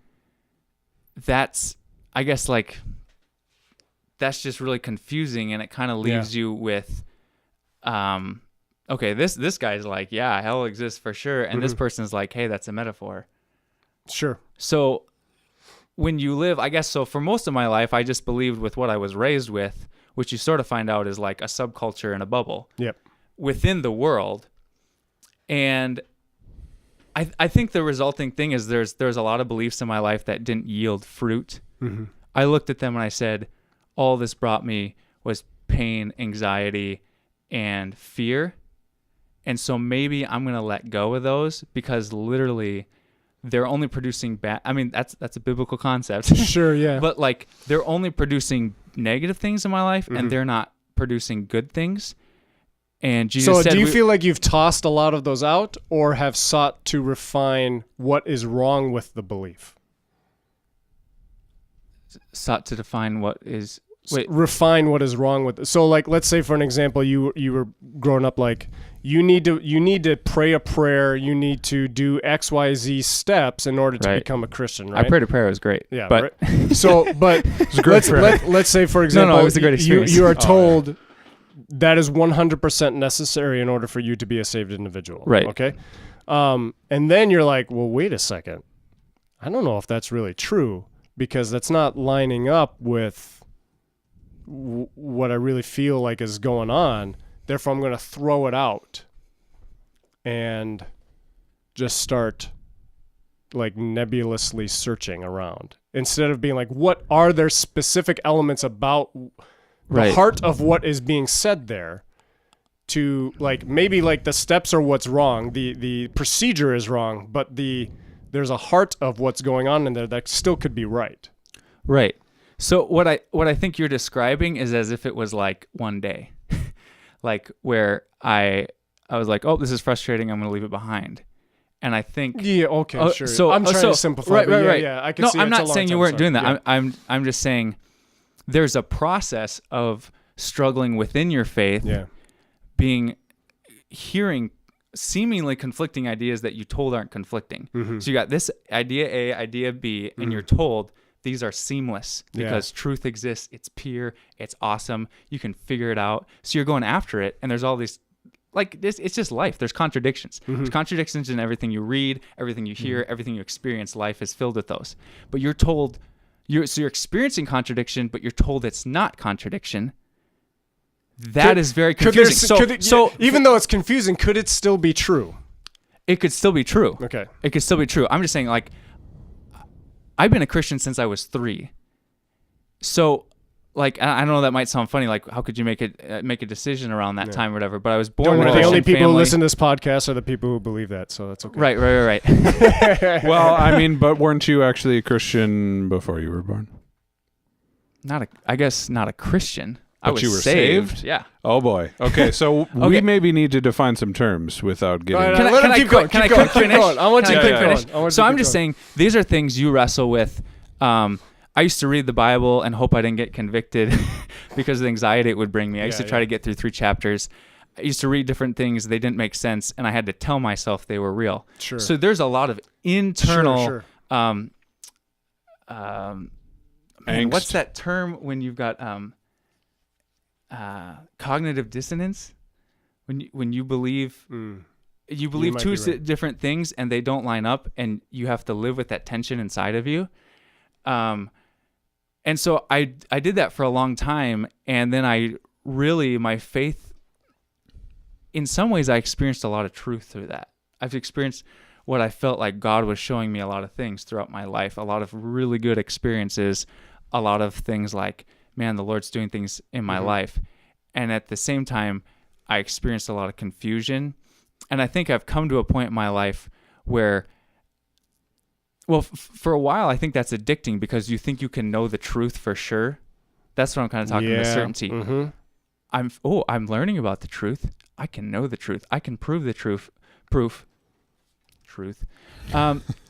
that's, I guess, like, that's just really confusing, and it kind of leaves you with, okay, this guy's like, yeah, hell exists for sure, and this person's like, hey, that's a metaphor. Sure. So when you live, I guess, so for most of my life, I just believed with what I was raised with, which you sort of find out is like a subculture in a bubble. Yep. Within the world. And I think the resulting thing is there's a lot of beliefs in my life that didn't yield fruit. I looked at them and I said, all this brought me was pain, anxiety, and fear. And so maybe I'm going to let go of those, because literally they're only producing bad. I mean, that's a biblical concept. Sure, yeah. But like, they're only producing negative things in my life, and they're not producing good things. And Jesus said, do you feel like you've tossed a lot of those out, or have sought to refine what is wrong with the belief? sought to define what is refine what is wrong with it. So like, let's say for an example, you were growing up like, you need to pray a prayer, you need to do XYZ steps in order to become a Christian, right? I prayed a prayer, it was great. Yeah, but right? So but let's say for example, it was a great experience. you are told that is 100% necessary in order for you to be a saved individual. Right. Okay. And then you're like, well, wait a second. I don't know if that's really true, because that's not lining up with what I really feel like is going on. Therefore, I'm going to throw it out and just start like nebulously searching around, instead of being like, what are there specific elements about the heart of what is being said there, to like, maybe like the steps are what's wrong, the procedure is wrong, but there's a heart of what's going on in there that still could be right. Right. So what I think you're describing is as if it was like one day, like where I was like, oh, this is frustrating, I'm going to leave it behind. And I think, yeah, okay, sure. So I'm trying to simplify. Right. Yeah, I can no, see. I'm it's a not long saying you time, weren't doing that. Yeah. I'm just saying there's a process of struggling within your faith, hearing seemingly conflicting ideas that you told aren't conflicting. Mm-hmm. So you got this idea A, idea B, and you're told these are seamless because truth exists. It's pure. It's awesome. You can figure it out. So you're going after it, and there's all these. Like this, it's just life. There's contradictions. There's contradictions in everything you read, everything you hear, everything you experience. Life is filled with those. But you're told, you're experiencing contradiction, but you're told it's not contradiction. That is very confusing. So even though it's confusing, could it still be true? It could still be true. Okay. It could still be true. I'm just saying, like, I've been a Christian since I was 3. So. Like, I don't know, that might sound funny. Like, how could you make a decision around that time or whatever? But I was born in a Christian family. The only people who listen to this podcast are the people who believe that, so that's okay. Right. Well, I mean, but weren't you actually a Christian before you were born? I guess not a Christian. But I was you were saved? Yeah. Oh boy. Okay, so we maybe need to define some terms without getting. Can I keep going? I want you to keep going. So I'm just saying, these are things you wrestle with. I used to read the Bible and hope I didn't get convicted because of the anxiety it would bring me. I used to try to get through 3 chapters. I used to read different things. They didn't make sense, and I had to tell myself they were real. Sure. So there's a lot of internal... Angst. What's that term when you've got cognitive dissonance? When you believe... You believe 2 different things, and they don't line up, and you have to live with that tension inside of you. And so I did that for a long time, and then my faith, in some ways I experienced a lot of truth through that. I've experienced what I felt like God was showing me a lot of things throughout my life, a lot of really good experiences, a lot of things like, man, the Lord's doing things in my life. And at the same time, I experienced a lot of confusion. And I think I've come to a point in my life where, well, for a while, I think that's addicting because you think you can know the truth for sure. That's what I'm kind of talking about, certainty. Mm-hmm. I'm learning about the truth. I can know the truth. I can prove the truth.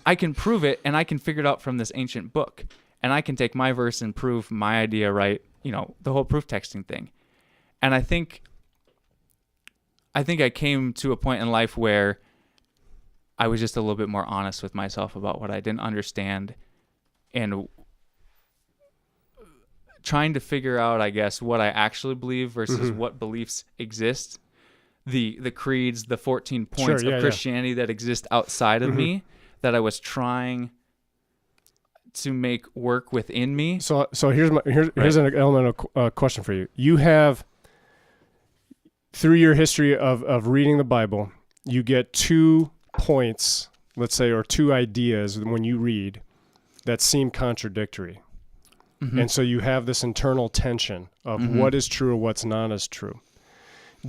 I can prove it, and I can figure it out from this ancient book. And I can take my verse and prove my idea right, the whole proof texting thing. And I think I came to a point in life where I was just a little bit more honest with myself about what I didn't understand and trying to figure out, I guess, what I actually believe versus what beliefs exist. The creeds, the 14 points of Christianity that exist outside of me that I was trying to make work within me. So here's an element of question for you. You have, through your history of reading the Bible, you get 2 points, let's say, or 2 ideas when you read that seem contradictory. And so you have this internal tension of what is true or what's not as true.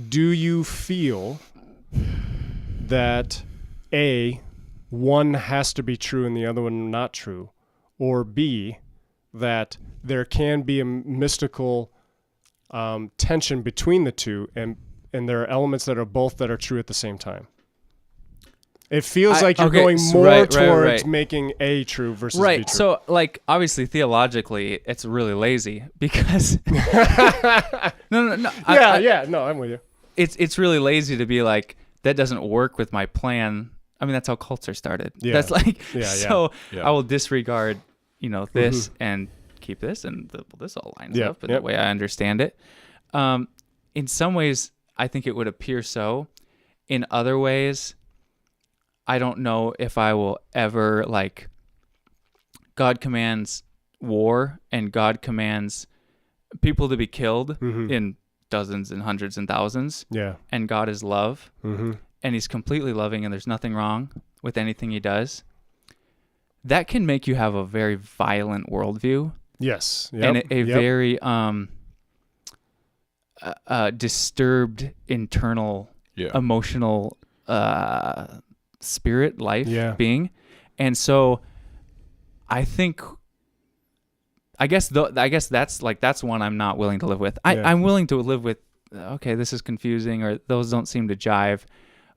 Do you feel that A, one has to be true and the other one not true, or B, that there can be a mystical tension between the 2 and there are elements that are true at the same time? It feels like you're going more towards making A true versus B true. So, like, obviously, theologically, it's really lazy because... No. No, I'm with you. It's really lazy to be like, that doesn't work with my plan. I mean, that's how cults are started. Yeah. That's like... Yeah. I will disregard, this and keep this, and this all lines up in the way I understand it. in some ways, I think it would appear so. In other ways, I don't know if I will ever, like, God commands war and God commands people to be killed in dozens and hundreds and thousands. Yeah. And God is love. And he's completely loving and there's nothing wrong with anything he does. That can make you have a very violent worldview. Yes. Yep. And a very disturbed internal emotional spirit life being. And so I think I guess that's one I'm not willing to live with. I'm willing to live with, okay, this is confusing, or those don't seem to jive.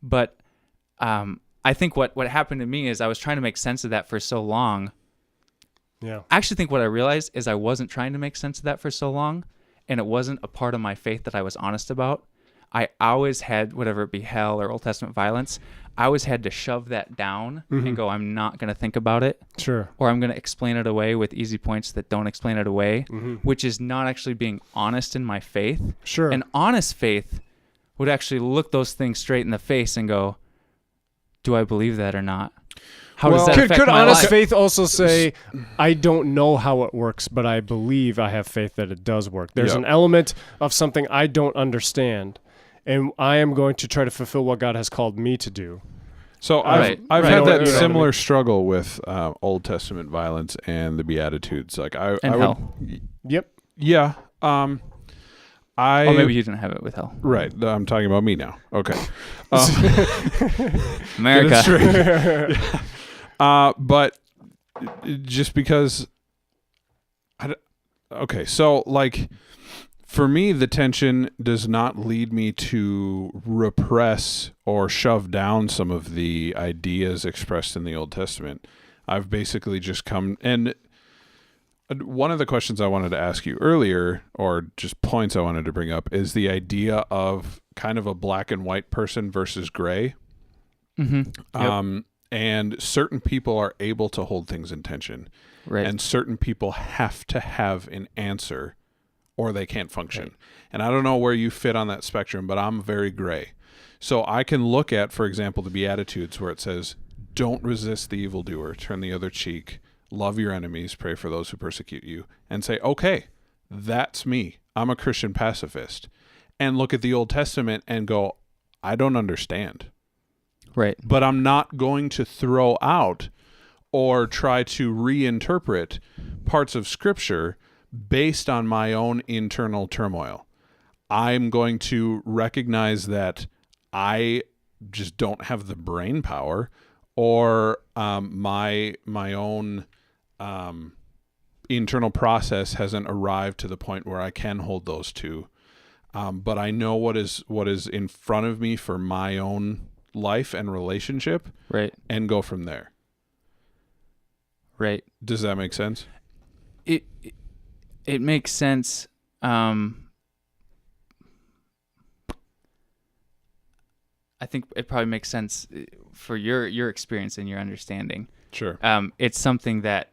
But I think what happened to me is I was trying to make sense of that for so long. Yeah. I actually think what I realized is I wasn't trying to make sense of that for so long, and it wasn't a part of my faith that I was honest about. I always had, whatever it be, hell or Old Testament violence, I always had to shove that down and go, I'm not going to think about it. Sure. Or I'm going to explain it away with easy points that don't explain it away, which is not actually being honest in my faith. Sure. An honest faith would actually look those things straight in the face and go, do I believe that or not? How does that affect could my honest life? faith also say, I don't know how it works, but I believe I have faith that it does work? There's an element of something I don't understand, and I am going to try to fulfill what God has called me to do. So I've had that similar struggle with Old Testament violence and the Beatitudes. Like hell. Yep. Yeah. Oh, maybe you didn't have it with hell. Right. I'm talking about me now. Okay. America. But just because okay, so like for me, the tension does not lead me to repress or shove down some of the ideas expressed in the Old Testament. I've basically just come, and one of the questions I wanted to ask you earlier, or just points I wanted to bring up, is the idea of kind of a black and white person versus gray. And certain people are able to hold things in tension. Right. And certain people have to have an answer or they can't function. Right. And I don't know where you fit on that spectrum, but I'm very gray. So I can look at, for example, the Beatitudes where it says, don't resist the evildoer, turn the other cheek, love your enemies, pray for those who persecute you, and say, okay, that's me. I'm a Christian pacifist. And look at the Old Testament and go, I don't understand. Right. But I'm not going to throw out or try to reinterpret parts of Scripture based on my own internal turmoil. I'm going to recognize that I just don't have the brain power, or my own internal process hasn't arrived to the point where I can hold those two. But I know what is in front of me for my own life and relationship, right, and go from there. Right. Does that make sense? It makes sense. I think it probably makes sense for your experience and your understanding. Sure. It's something that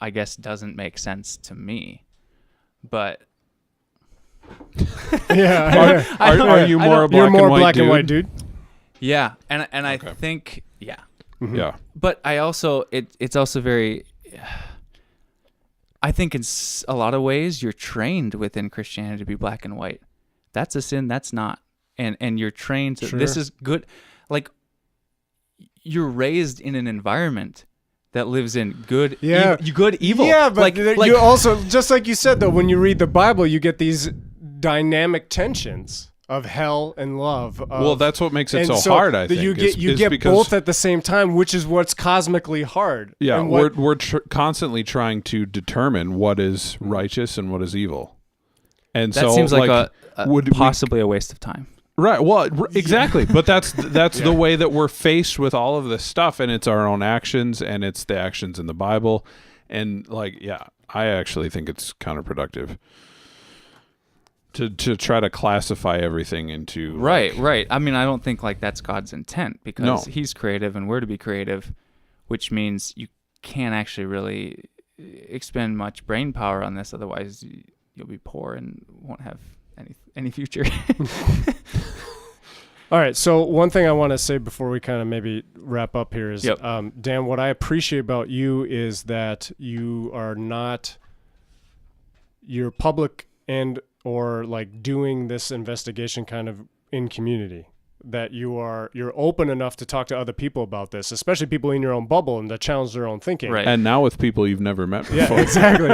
I guess doesn't make sense to me, but yeah. Are you more a black You're more and white black dude? and white dude? Yeah, and I Okay. think yeah. Mm-hmm. Yeah. But I also it's also very. I think in a lot of ways you're trained within Christianity to be black and white. That's a sin. That's not. And you're trained to. Sure. This is good. Like you're raised in an environment that lives in good. Yeah. Good evil. Yeah, but like you also, just like you said though, when you read the Bible, you get these dynamic tensions of hell and love. Well, that's what makes it so hard, I think. You get because, both at the same time, which is what's cosmically hard. Yeah, and we're constantly trying to determine what is righteous and what is evil. And that so seems like possibly a waste of time. Right. Well, exactly. But that's the way that we're faced with all of this stuff, and it's our own actions, and it's the actions in the Bible, and I actually think it's counterproductive to try to classify everything into right. I mean, I don't think that's God's intent, because He's creative and we're to be creative, which means you can't actually really expend much brain power on this. Otherwise, you'll be poor and won't have any future. All right. So one thing I want to say before we kind of maybe wrap up here is, Dan, what I appreciate about you is that you're public and or like doing this investigation kind of in community. That you're open enough to talk to other people about this, especially people in your own bubble and to challenge their own thinking. Right. And now with people you've never met before. Yeah, exactly.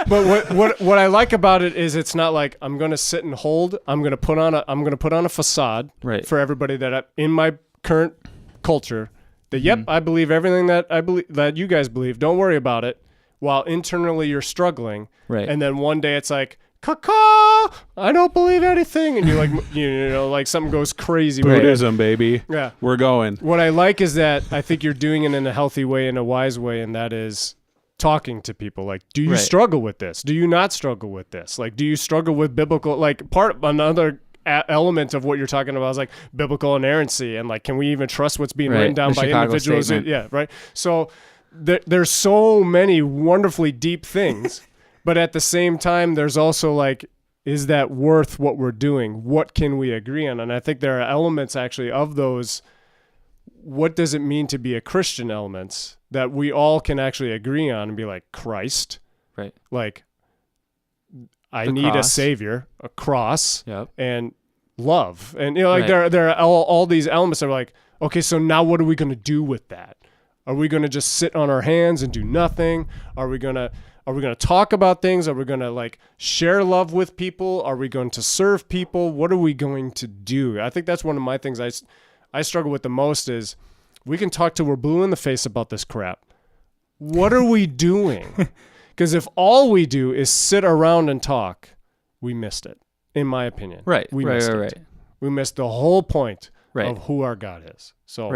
But what I like about it is it's not like I'm going to sit and hold. I'm going to put on a facade for everybody that in my current culture that I believe everything that you guys believe. Don't worry about it. While internally you're struggling. Right. And then one day it's like, caw, I don't believe anything, and you're like, like something goes crazy. Buddhism, baby. Yeah, we're going. What I like is that I think you're doing it in a healthy way, in a wise way, and that is talking to people. Like, do you struggle with this? Do you not struggle with this? Like, do you struggle with biblical? Like, another element of what you're talking about is like biblical inerrancy, and like, can we even trust what's being written down by individuals? Yeah, right. So there's so many wonderfully deep things. But at the same time, there's also like, is that worth what we're doing? What can we agree on? And I think there are elements actually of those, what does it mean to be a Christian elements that we all can actually agree on and be like, Christ, right? Like, I need a savior, a cross, and love. And, like there are all these elements that are like, okay, so now what are we going to do with that? Are we going to just sit on our hands and do nothing? Are we going to talk about things? Are we going to like share love with people? Are we going to serve people? What are we going to do? I think that's one of my things I struggle with the most is we can talk till we're blue in the face about this crap. What are we doing? Because if all we do is sit around and talk, we missed it, in my opinion. Right. We missed it. We missed the whole point of who our God is. So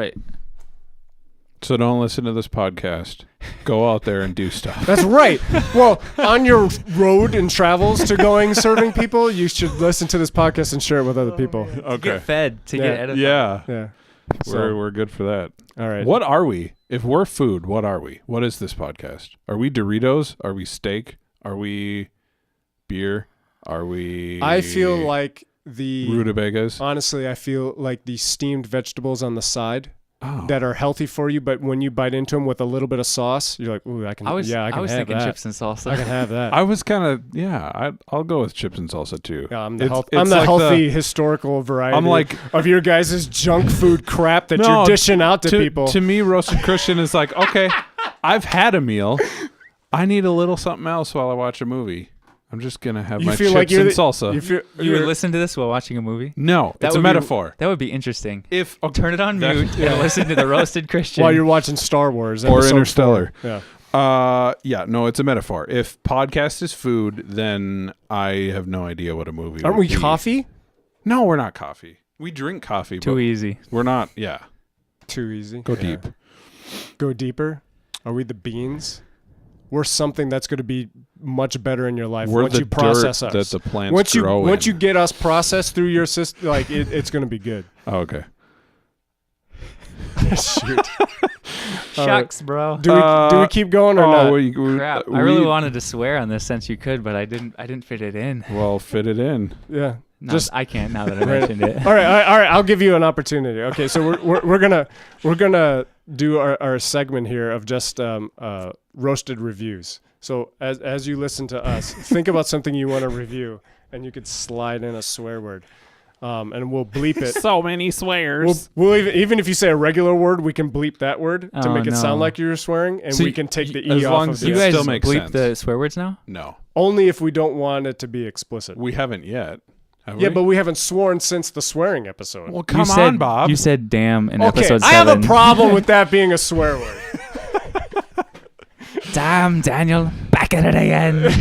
So don't listen to this podcast. Go out there and do stuff. That's right. Well, on your road and travels to going serving people, you should listen to this podcast and share it with other people. To get fed, to get edified. Yeah. We're good for that. All right. What are we? If we're food, what are we? What is this podcast? Are we Doritos? Are we steak? Are we beer? Are we... I feel like rutabagas. Honestly, I feel like the steamed vegetables on the side. That are healthy for you, but when you bite into them with a little bit of sauce, you're like, "Ooh, I can." I was thinking chips and salsa. I can have that. I was kind of I'll go with chips and salsa too. Yeah, I'm the healthy historical variety. I'm like of your guys' junk food crap that you're dishing out to people. To me, roasted Christian is like, okay, I've had a meal. I need a little something else while I watch a movie. I'm just going to have my chips and salsa. You would listen to this while watching a movie? No, it's a metaphor. That would be interesting. Turn it on mute and listen to the Roasted Christian. While you're watching Star Wars. Or Interstellar. 4. Yeah. No, it's a metaphor. If podcast is food, then I have no idea what a movie Aren't would we be. Coffee? No, we're not coffee. We drink coffee. Too easy. We're not, Too easy. Go deep. Go deeper? Are we the beans? We're something that's going to be much better in your life once you process us. That the plants grow once you get us processed through your system, like it's going to be good. Oh, okay. Shoot. Shucks, bro. Do we keep going or not? Crap. I really wanted to swear on this since you could, but I didn't fit it in. Well, fit it in. Yeah. No, I can't now that I mentioned it. All right. I'll give you an opportunity. Okay, so we're gonna do our segment here of just roasted reviews. So as you listen to us, think about something you want to review, and you could slide in a swear word, and we'll bleep it. So many swears. We'll even if you say a regular word, we can bleep that word to make it sound like you're swearing, and we can take the E off of you guys still makes bleep sense. the swear words now? No. Only if we don't want it to be explicit. We haven't yet. Yeah, but we haven't sworn since the swearing episode. Well, come on, Bob. You said damn in episode 7. I have a problem with that being a swear word. Damn, Daniel, back at it again.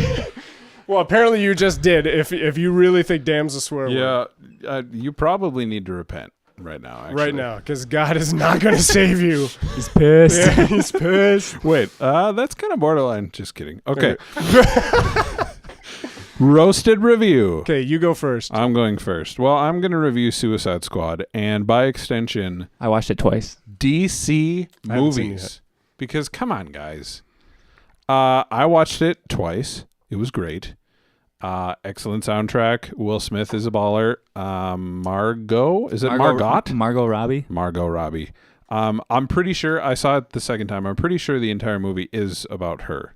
Well, apparently you just did. If you really think damn's a swear word. Yeah, you probably need to repent right now, actually. Right now, because God is not going to save you. He's pissed. Yeah, he's pissed. Wait, that's kind of borderline. Just kidding. Okay. Roasted review. Okay, you go first. I'm going first. Well, I'm going to review Suicide Squad and, by extension, I watched it twice. DC movies. Because, come on, guys. I watched it twice. It was great. Excellent soundtrack. Will Smith is a baller. Margot Robbie. Margot Robbie. I'm pretty sure I saw it the second time. I'm pretty sure the entire movie is about her,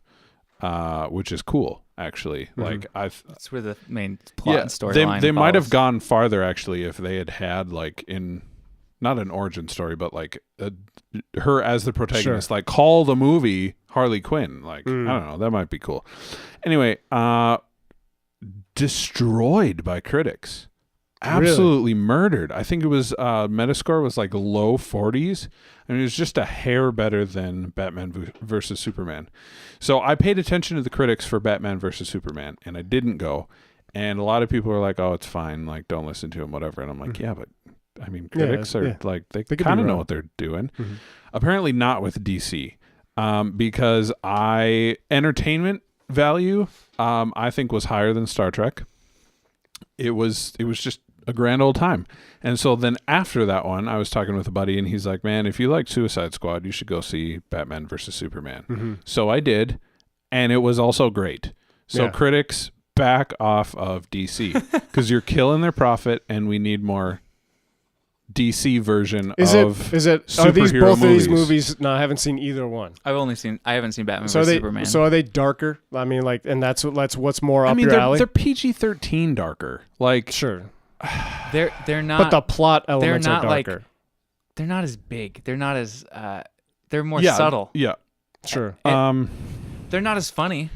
which is cool. Actually, like that's where the main plot and storyline. They might have gone farther actually if they had like not an origin story, but like her as the protagonist. Like call the movie Harley Quinn. Like I don't know, that might be cool. Anyway, destroyed by critics. Absolutely murdered. I think it was Metascore was like low 40s. I mean, it was just a hair better than Batman versus Superman. So I paid attention to the critics for Batman versus Superman, and I didn't go. And a lot of people are like, "Oh, it's fine. Like, don't listen to him, whatever." And I'm like, "Yeah, but I mean, critics are like they kind of know what they're doing." Apparently, not with DC, because entertainment value, I think was higher than Star Trek. It was just a grand old time. And so then after that one, I was talking with a buddy and he's like, man, if you like Suicide Squad, you should go see Batman versus Superman. So I did. And it was also great. So critics, back off of DC because you're killing their profit and we need more DC version of are these both of these movies? No, I haven't seen either one. I haven't seen Batman vs Superman. So are they darker? I mean, like, and that's what's more up your alley. They're PG-13 darker. Like, sure, they're not. But the plot elements are darker. Like, they're not as big. They're not as. They're more subtle. Yeah, sure. They're not as funny.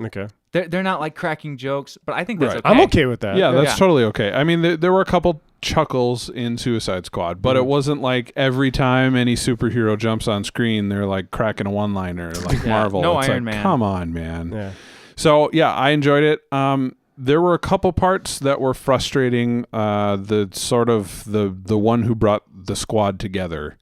Okay. They're not like cracking jokes, but I think that's okay. I'm okay with that. Yeah, that's totally okay. I mean, there were a couple chuckles in Suicide Squad, but it wasn't like every time any superhero jumps on screen, they're like cracking a one-liner like Marvel. No it's Iron like, Man. Come on, man. Yeah. So yeah, I enjoyed it. There were a couple parts that were frustrating. The sort of the one who brought the squad together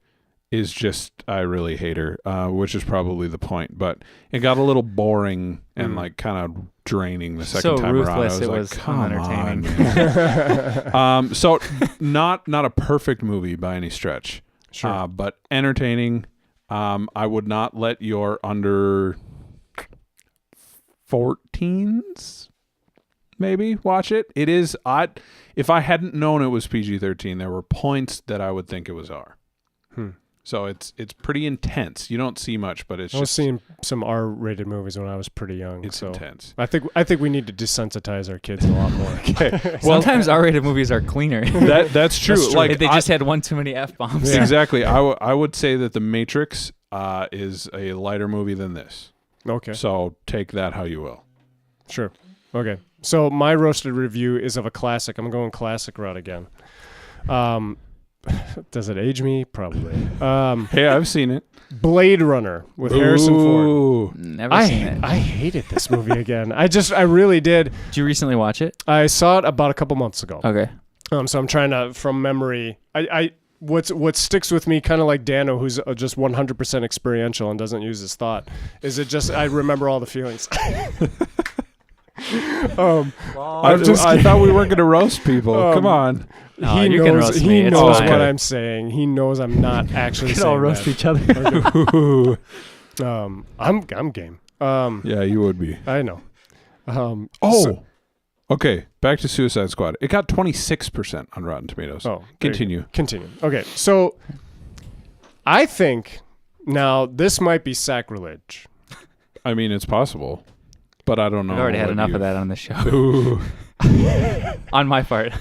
is just, I really hate her, which is probably the point. But it got a little boring and like kind of draining the second time around. I was like, come on, man. So not a perfect movie by any stretch, but entertaining. I would not let your under 14s maybe watch it. It is odd. If I hadn't known it was PG-13, there were points that I would think it was R. So it's pretty intense. You don't see much, but I was seeing some R-rated movies when I was pretty young. It's intense. I think we need to desensitize our kids a lot more. Okay. Sometimes R-rated movies are cleaner. That's true. That's true. Like they just had one too many F-bombs. Yeah. Exactly. I would say that The Matrix is a lighter movie than this. Okay. So take that how you will. Sure. Okay. So my roasted review is of a classic. I'm going classic route again. Does it age me? Probably. Hey, I've seen it. Blade Runner with Harrison Ford. Never seen it. I hated this movie again. I really did. Did you recently watch it? I saw it about a couple months ago. Okay. So I'm trying to, from memory, what sticks with me, kind of like Dano, who's just 100% experiential and doesn't use his thought, is it just I remember all the feelings. I thought we weren't going to roast people. Come on. No, he knows what I'm saying. He knows I'm not actually saying that. We can all roast each other. Okay. I'm game. Yeah, you would be. I know. Okay. Back to Suicide Squad. It got 26% on Rotten Tomatoes. Continue. Okay. So I think now this might be sacrilege. I mean, it's possible, but I don't know. I've already had enough of that on the show. On my part,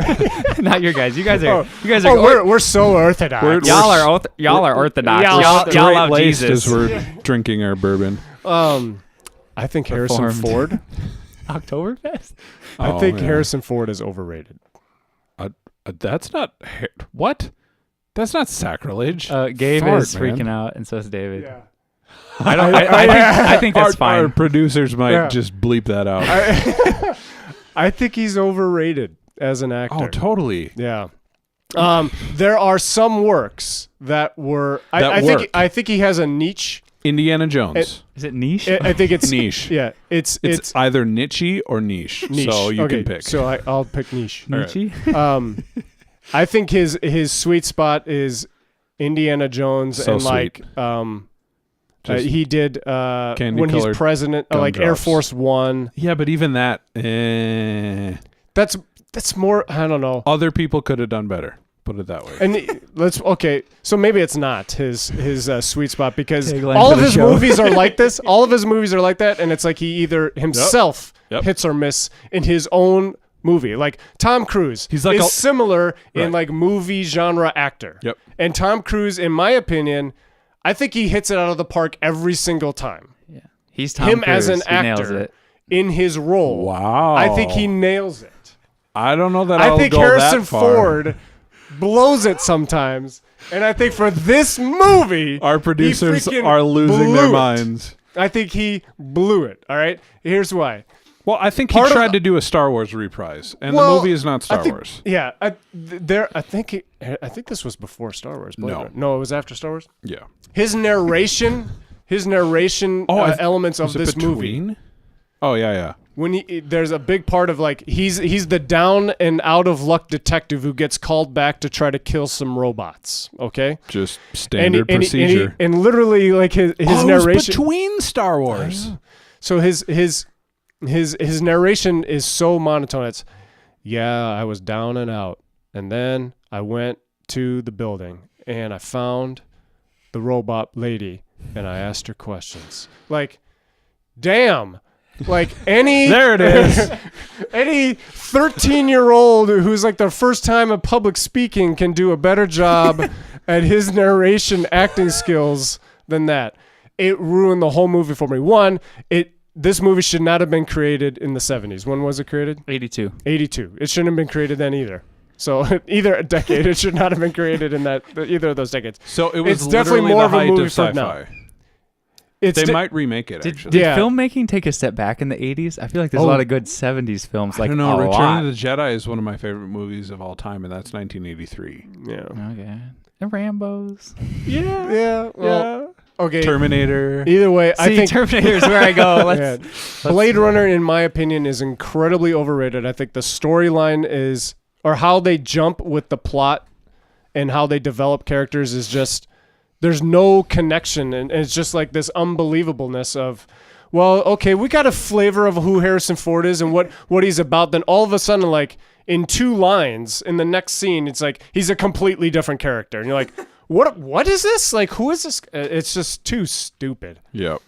not your guys. You guys are. We're so orthodox. Y'all are orthodox. Y'all love Jesus. As we're drinking our bourbon. I think Harrison Ford. Oktoberfest. I think Harrison Ford is overrated. That's not what. That's not sacrilege. Gabe is freaking out, and so is David. Yeah. I think that's fine. Our producers might just bleep that out. I think he's overrated as an actor. Oh, totally. Yeah. There are some works that were. I think he has a niche. Indiana Jones. Is it niche? I think it's niche. Yeah, it's either niche or niche. So you can pick. So I'll pick niche. Niche. Right. I think his sweet spot is Indiana Jones and sweet. like He did when he's candy-colored president, like Air gumdrops. Force One. Yeah, but even that, That's more. I don't know. other people could have done better. Put it that way. And so maybe it's not his sweet spot because Tagline all for of the his show. movies are like this. All of his movies are like that, and it's like he either himself Yep. hits or miss in his own movie. Like Tom Cruise, He's like is similar in Right. like movie genre actor. Yep. And Tom Cruise, in my opinion, I think he hits it out of the park every single time. Yeah. He's Tom Him Cruise. as an He nails actor it. in his role. Wow. I think he nails it. I don't know that I I'll think go Harrison that far. Ford blows it sometimes, and I think for this movie, Our producers he freaking are losing their blew it. minds. I think he blew it. All right, here's why. Well, I think he Part of- tried to do a Star Wars reprise, and Well, the movie is not I Star think- Wars. Yeah, I think this was before Star Wars. believe No. it or not. No, it was after Star Wars. Yeah. His narration elements of Was it this movie. between? Oh yeah. When there's a big part of like he's the down and out of luck detective who gets called back to try to kill some robots. Okay, Just standard procedure. and literally like his It was narration. between Star Wars. So his narration is so monotone. It's I was down and out, and then I went to the building and I found the robot lady and I asked her questions. Like, damn. Like any There it is. any 13-year-old who's like their first time at public speaking can do a better job at his narration acting skills than that. It ruined the whole movie for me. One, this movie should not have been created in the 70s. When was it created? 82. 82. It shouldn't have been created then either. So either a decade, it should not have been created in either of those decades. So it was It's definitely literally more the of a height movie of for sci-fi. now. It's They might remake it, Did actually. Yeah. filmmaking take a step back in the 80s? I feel like there's a lot of good 70s films. I Like don't know. a Return lot. of the Jedi is one of my favorite movies of all time, and that's 1983. Yeah. Okay. The Rambos. Yeah. Well, okay. Terminator. Either way, I See, think Terminator is where I go. Let's, Yeah. Blade Runner, in my opinion, is incredibly overrated. I think the storyline is, or how they jump with the plot and how they develop characters is just, there's no connection. And it's just like this unbelievableness of, well, okay, we got a flavor of who Harrison Ford is and what he's about. Then all of a sudden, like in 2 lines in the next scene, it's like he's a completely different character. And you're like, what is this? Like, who is this? It's just too stupid. Yep.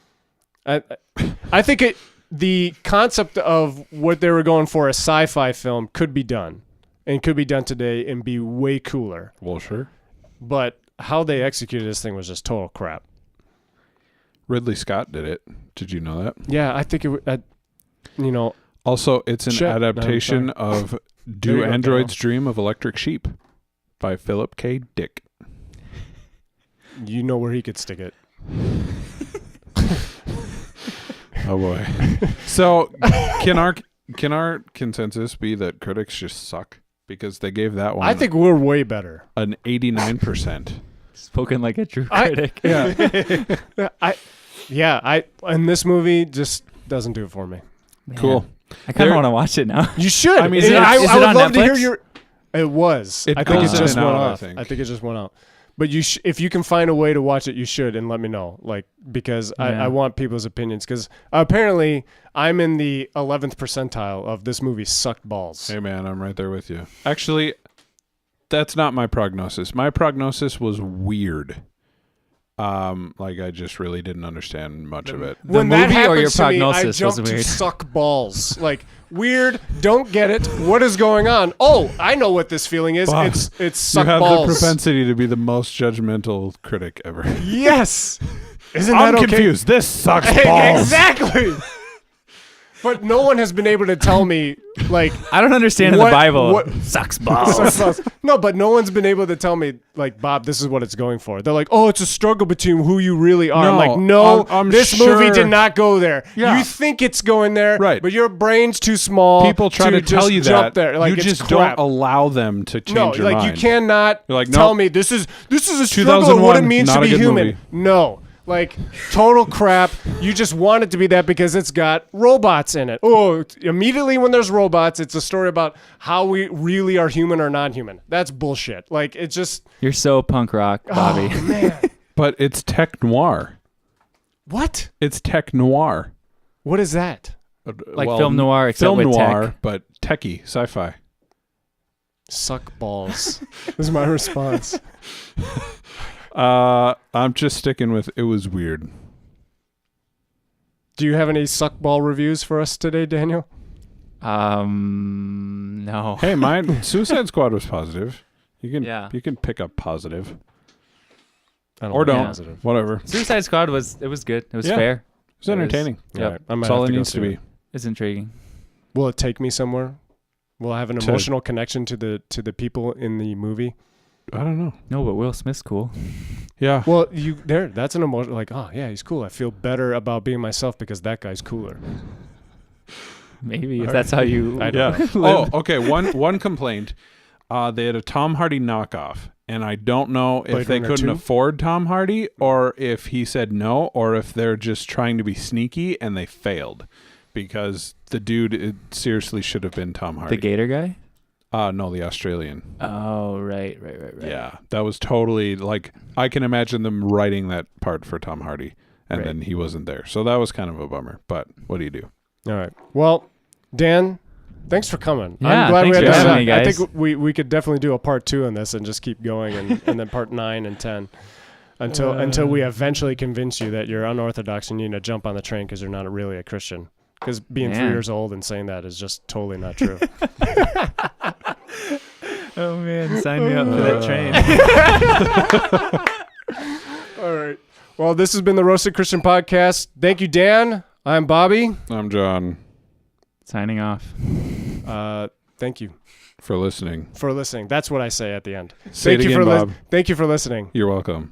I think the concept of what they were going for, a sci-fi film, could be done and could be done today and be way cooler. Well, sure. But how they executed this thing was just total crap. Ridley Scott did it. Did you know that? Yeah, I think Also, it's an Shit. adaptation No, of There Do you go, Androids Dream of Electric Sheep by Philip K. Dick. you know where he could stick it. Oh boy. So can our consensus be that critics just suck? Because they gave that one I think we're way better. an 89%. spoken like a true I- critic. And this movie just doesn't do it for me. Man, Cool. I kind There- of want to watch it now. You should. I mean, Is it- I is it would on love to hear Netflix? your. It was. It I think it goes in just and went out, I off. think. I think it just went out. But if you can find a way to watch it, you should, and let me know. Like, because Yeah. I want people's opinions. Because apparently I'm in the 11th percentile of this movie sucked balls. Hey man, I'm right there with you. Actually, that's not my prognosis. My prognosis was weird. Like I just really didn't understand much of it. The When that movie or happens your to me, I prognosis jump was to weird? suck balls. Like, weird, don't get it. What is going on? Oh, I know what this feeling is. Bob, It's You suck have balls. the propensity to be the most judgmental critic ever. Yes. Isn't I'm that okay? confused. This sucks balls. Exactly. But no one has been able to tell me, like, I don't understand in What- the Bible. what- Sucks balls. no, but no one's been able to tell me, like, Bob, this is what it's going for. They're like, oh, it's a struggle between who you really are. I'm No, like, no, I'm this movie sure- did not go there. Yeah. You think it's going there, Right. but your brain's too small. People try to tell just you jump that. there. Like, you it's just crap. don't allow them to change No, your like mind. you cannot You're like, tell nope. me this is a struggle of what it 2001, means to not a be good human. movie. No. Like, total crap. You just want it to be that because it's got robots in it. Oh, immediately when there's robots, it's a story about how we really are human or non-human. That's bullshit. Like, it's just, You're so punk rock, Bobby. oh, man. But it's tech noir. What? It's tech noir. What is that? Like film noir, except film with noir, tech. but techie, sci-fi. Suck balls. Is my response. I'm just sticking with it was weird. Do you have any suck ball reviews for us today, Daniel? No. Hey, mine Suicide Squad was positive. You can pick up positive. Or don't. Positive. Whatever. Suicide Squad was good. It was Yeah. fair. It's entertaining. All right. I might That's all have it to go needs to see be. it. It's intriguing. Will it take me somewhere? Will I have an emotional connection to the people in the movie? I don't know. No, but Will Smith's cool. Yeah. Well, that's an emotion. Like, oh yeah, he's cool. I feel better about being myself because that guy's cooler. Maybe if that's how you. I don't know. Oh, okay. One complaint. They had a Tom Hardy knockoff, and I don't know if Blade they Runner couldn't 2? afford Tom Hardy, or if he said no, or if they're just trying to be sneaky and they failed, because the dude seriously should have been Tom Hardy. The Gator guy? No, the Australian. Oh, right. Yeah, that was totally like I can imagine them writing that part for Tom Hardy, and then he wasn't there, so that was kind of a bummer. But what do you do? All right. Well, Dan, thanks for coming. Yeah, I'm glad we thanks had for this. having me, I guys. think we could definitely do a part 2 on this and just keep going, and then part 9 and 10 until we eventually convince you that you're unorthodox and you need to jump on the train because you're not really a Christian. Because being 3 years old and saying that is just totally not true. Oh man, sign me up for that train. All right. Well, this has been the Roasted Christian Podcast. Thank you, Dan. I'm Bobby. I'm John. Signing off. Thank you For listening. for listening. That's what I say at the end. Say it again, Bob. Thank you for listening. You're welcome.